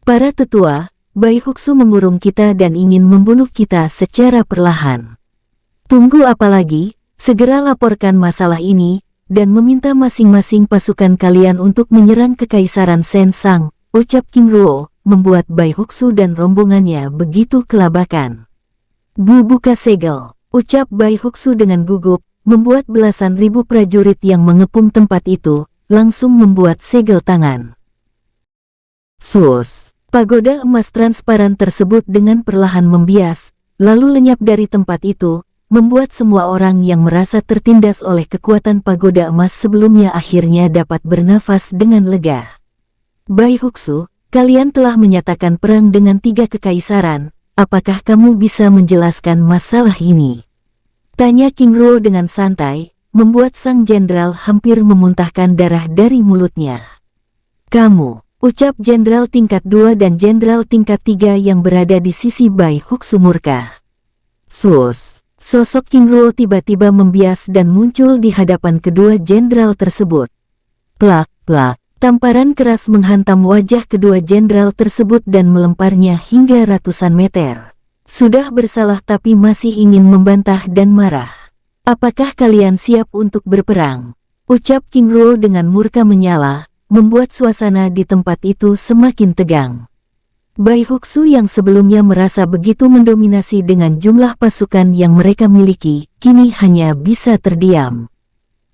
Para tetua, Bai Huxu mengurung kita dan ingin membunuh kita secara perlahan. Tunggu apa lagi? Segera laporkan masalah ini, dan meminta masing-masing pasukan kalian untuk menyerang kekaisaran Shensang, ucap King Ruo, membuat Bai Huxu dan rombongannya begitu kelabakan. Buka segel, ucap Bai Huxu dengan gugup, membuat belasan ribu prajurit yang mengepung tempat itu, langsung membuat segel tangan. Sus, pagoda emas transparan tersebut dengan perlahan membias, lalu lenyap dari tempat itu, membuat semua orang yang merasa tertindas oleh kekuatan pagoda emas sebelumnya akhirnya dapat bernafas dengan lega. Bai Huxu, kalian telah menyatakan perang dengan 3 kekaisaran, apakah kamu bisa menjelaskan masalah ini? Tanya King Ruo dengan santai, membuat sang jenderal hampir memuntahkan darah dari mulutnya. Kamu, ucap jenderal tingkat 2 dan jenderal tingkat 3 yang berada di sisi Bai Huxu murka. Sus. Sosok King Ruo tiba-tiba membias dan muncul di hadapan kedua jenderal tersebut. Plak, plak, tamparan keras menghantam wajah kedua jenderal tersebut dan melemparnya hingga ratusan meter. Sudah bersalah tapi masih ingin membantah dan marah. Apakah kalian siap untuk berperang? Ucap King Ruo dengan murka menyala, membuat suasana di tempat itu semakin tegang. Bai Huxu yang sebelumnya merasa begitu mendominasi dengan jumlah pasukan yang mereka miliki, kini hanya bisa terdiam.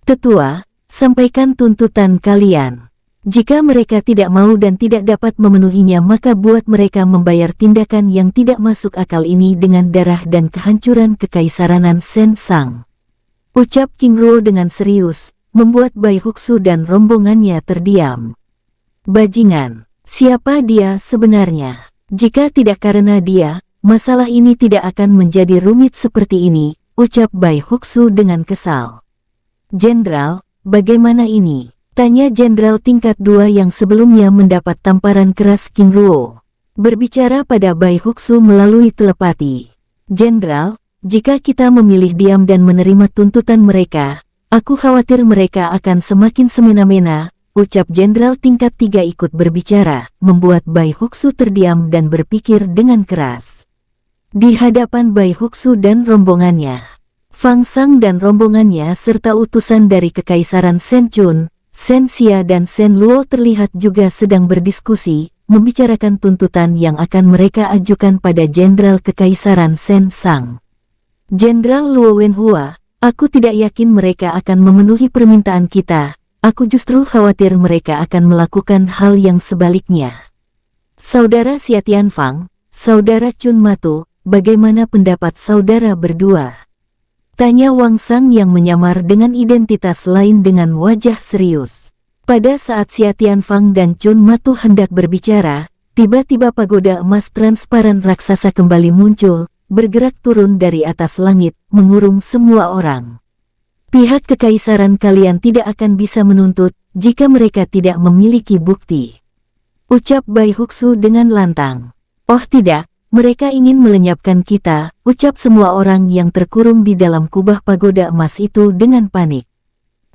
Tetua, sampaikan tuntutan kalian. Jika mereka tidak mau dan tidak dapat memenuhinya, maka buat mereka membayar tindakan yang tidak masuk akal ini dengan darah dan kehancuran kekaisaranan Sen Sang. Ucap King Ruo dengan serius, membuat Bai Huxu dan rombongannya terdiam. Bajingan, siapa dia sebenarnya? Jika tidak karena dia, masalah ini tidak akan menjadi rumit seperti ini, ucap Bai Huxu dengan kesal. Jenderal, bagaimana ini? Tanya jenderal tingkat 2 yang sebelumnya mendapat tamparan keras King Ruo. Berbicara pada Bai Huxu melalui telepati. Jenderal, jika kita memilih diam dan menerima tuntutan mereka, aku khawatir mereka akan semakin semena-mena, ucap jenderal tingkat 3 ikut berbicara, membuat Bai Huxu terdiam dan berpikir dengan keras. Di hadapan Bai Huxu dan rombongannya, Fang Sang dan rombongannya serta utusan dari Kekaisaran Sen Chun, Sen Xia dan Sen Luo terlihat juga sedang berdiskusi, membicarakan tuntutan yang akan mereka ajukan pada Jenderal Kekaisaran Sen Sang. Jenderal Luo Wenhua, aku tidak yakin mereka akan memenuhi permintaan kita, aku justru khawatir mereka akan melakukan hal yang sebaliknya. Saudara Xia Tianfang, Saudara Chun Matu, bagaimana pendapat saudara berdua? Tanya Wang Sang yang menyamar dengan identitas lain dengan wajah serius. Pada saat Xia Tianfang dan Chun Matu hendak berbicara, tiba-tiba pagoda emas transparan raksasa kembali muncul, bergerak turun dari atas langit, mengurung semua orang. Pihak kekaisaran kalian tidak akan bisa menuntut, jika mereka tidak memiliki bukti. Ucap Bai Huxu dengan lantang. Oh tidak. Mereka ingin melenyapkan kita, ucap semua orang yang terkurung di dalam kubah pagoda emas itu dengan panik.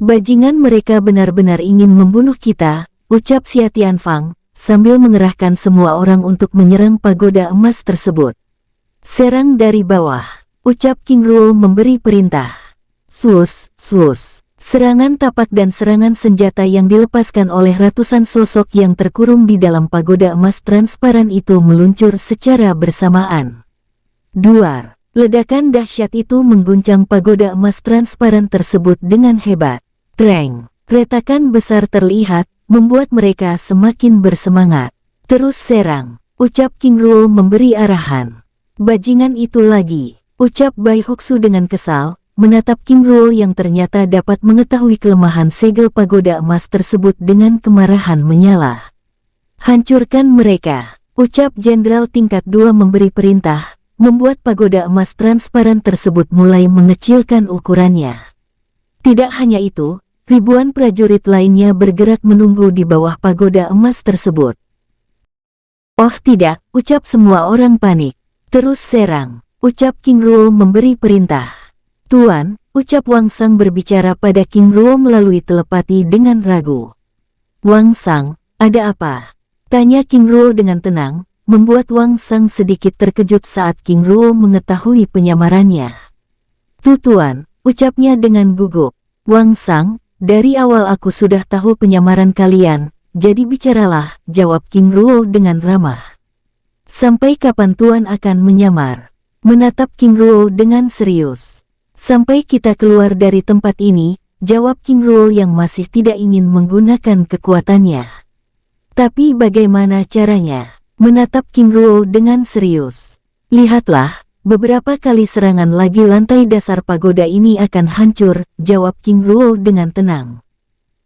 Bajingan, mereka benar-benar ingin membunuh kita, ucap Xia Tianfang, sambil mengerahkan semua orang untuk menyerang pagoda emas tersebut. Serang dari bawah, ucap King Ruo memberi perintah. Sus, sus. Serangan tapak dan serangan senjata yang dilepaskan oleh ratusan sosok yang terkurung di dalam pagoda emas transparan itu meluncur secara bersamaan. Duar, ledakan dahsyat itu mengguncang pagoda emas transparan tersebut dengan hebat. Treng, retakan besar terlihat, membuat mereka semakin bersemangat. Terus serang, ucap King Ruo memberi arahan. Bajingan itu lagi, ucap Bai Huxu dengan kesal, menatap King Ruo yang ternyata dapat mengetahui kelemahan segel pagoda emas tersebut dengan kemarahan menyala. Hancurkan mereka, ucap jenderal tingkat 2 memberi perintah, membuat pagoda emas transparan tersebut mulai mengecilkan ukurannya. Tidak hanya itu, ribuan prajurit lainnya bergerak menunggu di bawah pagoda emas tersebut. Oh tidak, ucap semua orang panik. Terus serang, ucap King Ruo memberi perintah. Tuan, ucap Wang Sang berbicara pada King Ruo melalui telepati dengan ragu. Wang Sang, ada apa? Tanya King Ruo dengan tenang, membuat Wang Sang sedikit terkejut saat King Ruo mengetahui penyamarannya. Tuan, ucapnya dengan gugup. Wang Sang, dari awal aku sudah tahu penyamaran kalian, jadi bicaralah, jawab King Ruo dengan ramah. Sampai kapan Tuan akan menyamar? Menatap King Ruo dengan serius. Sampai kita keluar dari tempat ini, jawab King Ruo yang masih tidak ingin menggunakan kekuatannya. Tapi bagaimana caranya? Menatap King Ruo dengan serius. Lihatlah, beberapa kali serangan lagi lantai dasar pagoda ini akan hancur, jawab King Ruo dengan tenang.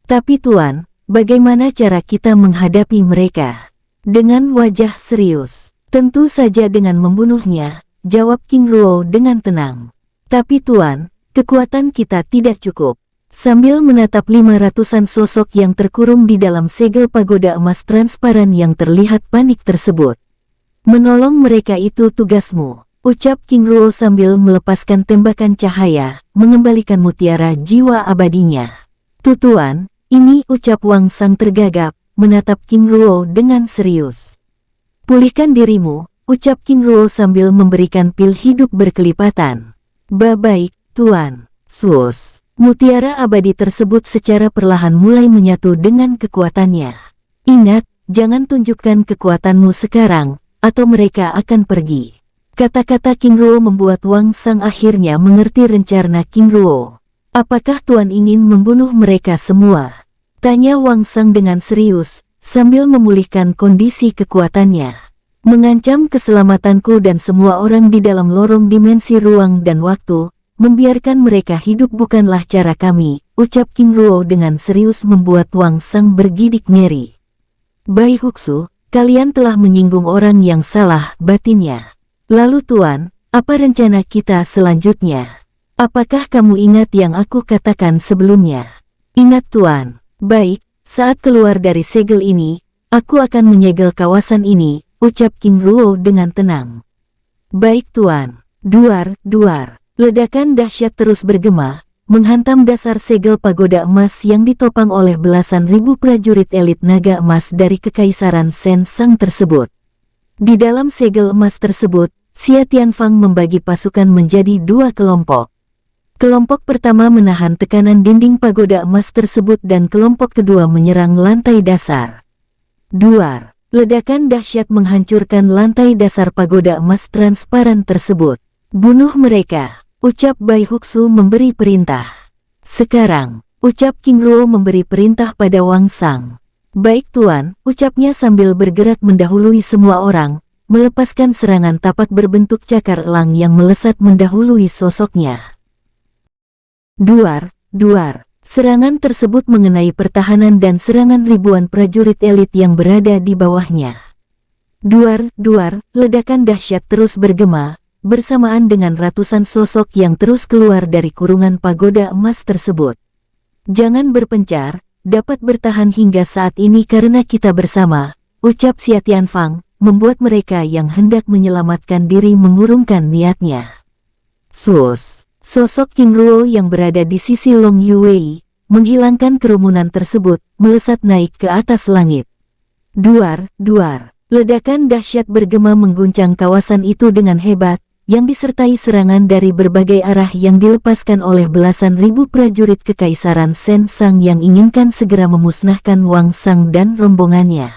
Tapi Tuan, bagaimana cara kita menghadapi mereka? Dengan wajah serius. Tentu saja dengan membunuhnya, jawab King Ruo dengan tenang. Tapi Tuan, kekuatan kita tidak cukup. Sambil menatap 500-an sosok yang terkurung di dalam segel pagoda emas transparan yang terlihat panik tersebut. Menolong mereka itu tugasmu, ucap King Ruo sambil melepaskan tembakan cahaya, mengembalikan mutiara jiwa abadinya. Tuan, ini, ucap Wang Sang tergagap, menatap King Ruo dengan serius. Pulihkan dirimu, ucap King Ruo sambil memberikan pil hidup berkelipatan. Baik, Tuan. Sus. Mutiara abadi tersebut secara perlahan mulai menyatu dengan kekuatannya. Ingat, jangan tunjukkan kekuatanmu sekarang, atau mereka akan pergi. Kata-kata King Ruo membuat Wang Sang akhirnya mengerti rencana King Ruo. Apakah Tuan ingin membunuh mereka semua? Tanya Wang Sang dengan serius, sambil memulihkan kondisi kekuatannya. Mengancam keselamatanku dan semua orang di dalam lorong dimensi ruang dan waktu, membiarkan mereka hidup bukanlah cara kami, ucap King Ruo dengan serius membuat Wang Sang bergidik ngeri. Bai Huxu, kalian telah menyinggung orang yang salah, batinnya. Lalu Tuan, apa rencana kita selanjutnya? Apakah kamu ingat yang aku katakan sebelumnya? Ingat Tuan. Baik, saat keluar dari segel ini, aku akan menyegel kawasan ini, ucap King Ruo dengan tenang. Baik Tuan. Duar, duar. Ledakan dahsyat terus bergema, menghantam dasar segel pagoda emas yang ditopang oleh belasan ribu prajurit elit naga emas dari Kekaisaran Sen Sang tersebut. Di dalam segel emas tersebut, Xia Tianfang membagi pasukan menjadi dua kelompok. Kelompok pertama menahan tekanan dinding pagoda emas tersebut dan kelompok kedua menyerang lantai dasar. Duar. Ledakan dahsyat menghancurkan lantai dasar pagoda emas transparan tersebut. Bunuh mereka, ucap Bai Huxu memberi perintah. Sekarang, ucap King Ruo memberi perintah pada Wang Sang. Baik Tuan, ucapnya sambil bergerak mendahului semua orang, melepaskan serangan tapak berbentuk cakar elang yang melesat mendahului sosoknya. Duar, duar. Serangan tersebut mengenai pertahanan dan serangan ribuan prajurit elit yang berada di bawahnya. Duar, duar, ledakan dahsyat terus bergema, bersamaan dengan ratusan sosok yang terus keluar dari kurungan pagoda emas tersebut. Jangan berpencar, dapat bertahan hingga saat ini karena kita bersama, ucap Xia Tianfang, membuat mereka yang hendak menyelamatkan diri mengurungkan niatnya. Sus. Sosok King Ruo yang berada di sisi Long Yuwei, menghilangkan kerumunan tersebut, melesat naik ke atas langit. Duar, duar. Ledakan dahsyat bergema mengguncang kawasan itu dengan hebat, yang disertai serangan dari berbagai arah yang dilepaskan oleh belasan ribu prajurit Kekaisaran Sen Sang yang inginkan segera memusnahkan Wang Sang dan rombongannya.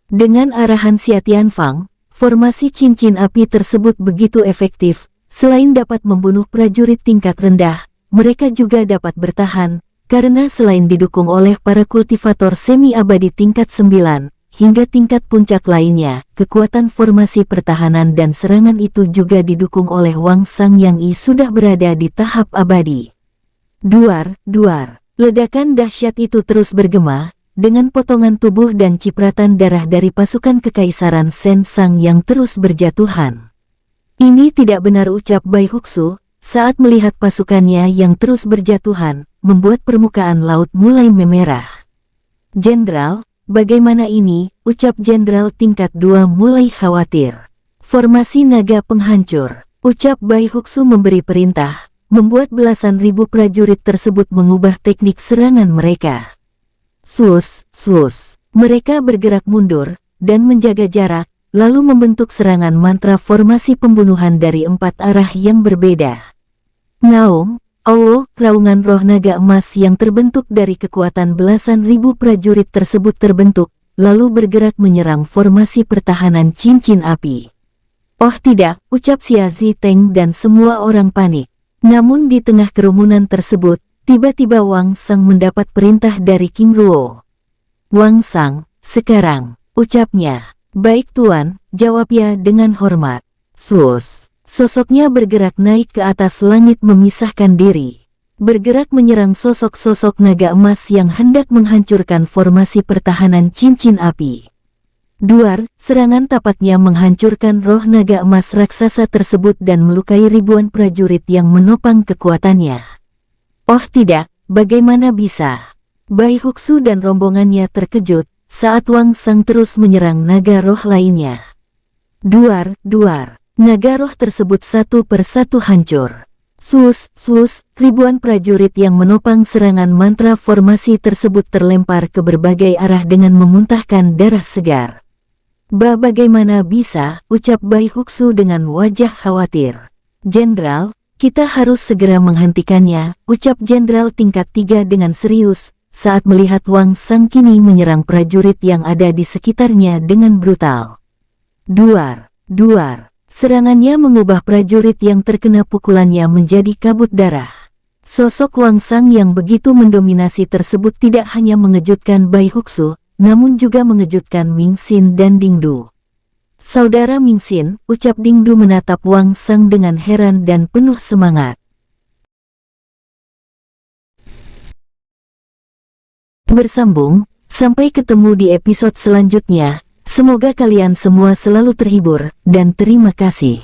Dengan arahan Xia Tianfang, formasi cincin api tersebut begitu efektif. Selain dapat membunuh prajurit tingkat rendah, mereka juga dapat bertahan, karena selain didukung oleh para kultivator semi-abadi tingkat 9, hingga tingkat puncak lainnya, kekuatan formasi pertahanan dan serangan itu juga didukung oleh Wang Sang yang sudah berada di tahap abadi. Duar, duar. Ledakan dahsyat itu terus bergema, dengan potongan tubuh dan cipratan darah dari pasukan Kekaisaran Sen Sang yang terus berjatuhan. Ini tidak benar, ucap Bai Huxu, saat melihat pasukannya yang terus berjatuhan, membuat permukaan laut mulai memerah. Jenderal, bagaimana ini, ucap Jenderal tingkat 2 mulai khawatir. Formasi naga penghancur, ucap Bai Huxu memberi perintah, membuat belasan ribu prajurit tersebut mengubah teknik serangan mereka. Sus, sus, mereka bergerak mundur, dan menjaga jarak, lalu membentuk serangan mantra formasi pembunuhan dari 4 arah yang berbeda. Ngaung, raungan roh naga emas yang terbentuk dari kekuatan belasan ribu prajurit tersebut terbentuk, lalu bergerak menyerang formasi pertahanan cincin api. Oh tidak, ucap Xia Ziteng dan semua orang panik. Namun di tengah kerumunan tersebut, tiba-tiba Wang Sang mendapat perintah dari King Ruo. Wang Sang, sekarang, ucapnya. Baik Tuan, jawabnya dengan hormat. Sus. Sosoknya bergerak naik ke atas langit memisahkan diri. Bergerak menyerang sosok-sosok naga emas yang hendak menghancurkan formasi pertahanan cincin api. Duar, serangan tapaknya menghancurkan roh naga emas raksasa tersebut dan melukai ribuan prajurit yang menopang kekuatannya. Oh tidak, bagaimana bisa? Bai Huxu dan rombongannya terkejut saat Wang Sang terus menyerang naga roh lainnya. Duar, duar. Naga roh tersebut satu persatu hancur. Sus, sus, ribuan prajurit yang menopang serangan mantra formasi tersebut terlempar ke berbagai arah dengan memuntahkan darah segar. Bagaimana bisa, ucap Bai Huxu dengan wajah khawatir. Jenderal, kita harus segera menghentikannya, ucap Jenderal tingkat 3 dengan serius, saat melihat Wang Sang kini menyerang prajurit yang ada di sekitarnya dengan brutal. Duar, duar. Serangannya mengubah prajurit yang terkena pukulannya menjadi kabut darah. Sosok Wang Sang yang begitu mendominasi tersebut tidak hanya mengejutkan Bai Huxu, namun juga mengejutkan Ming Xin dan Ding Du. "Saudara Ming Xin," ucap Ding Du menatap Wang Sang dengan heran dan penuh semangat. Bersambung, sampai ketemu di episode selanjutnya. Semoga kalian semua selalu terhibur, dan terima kasih.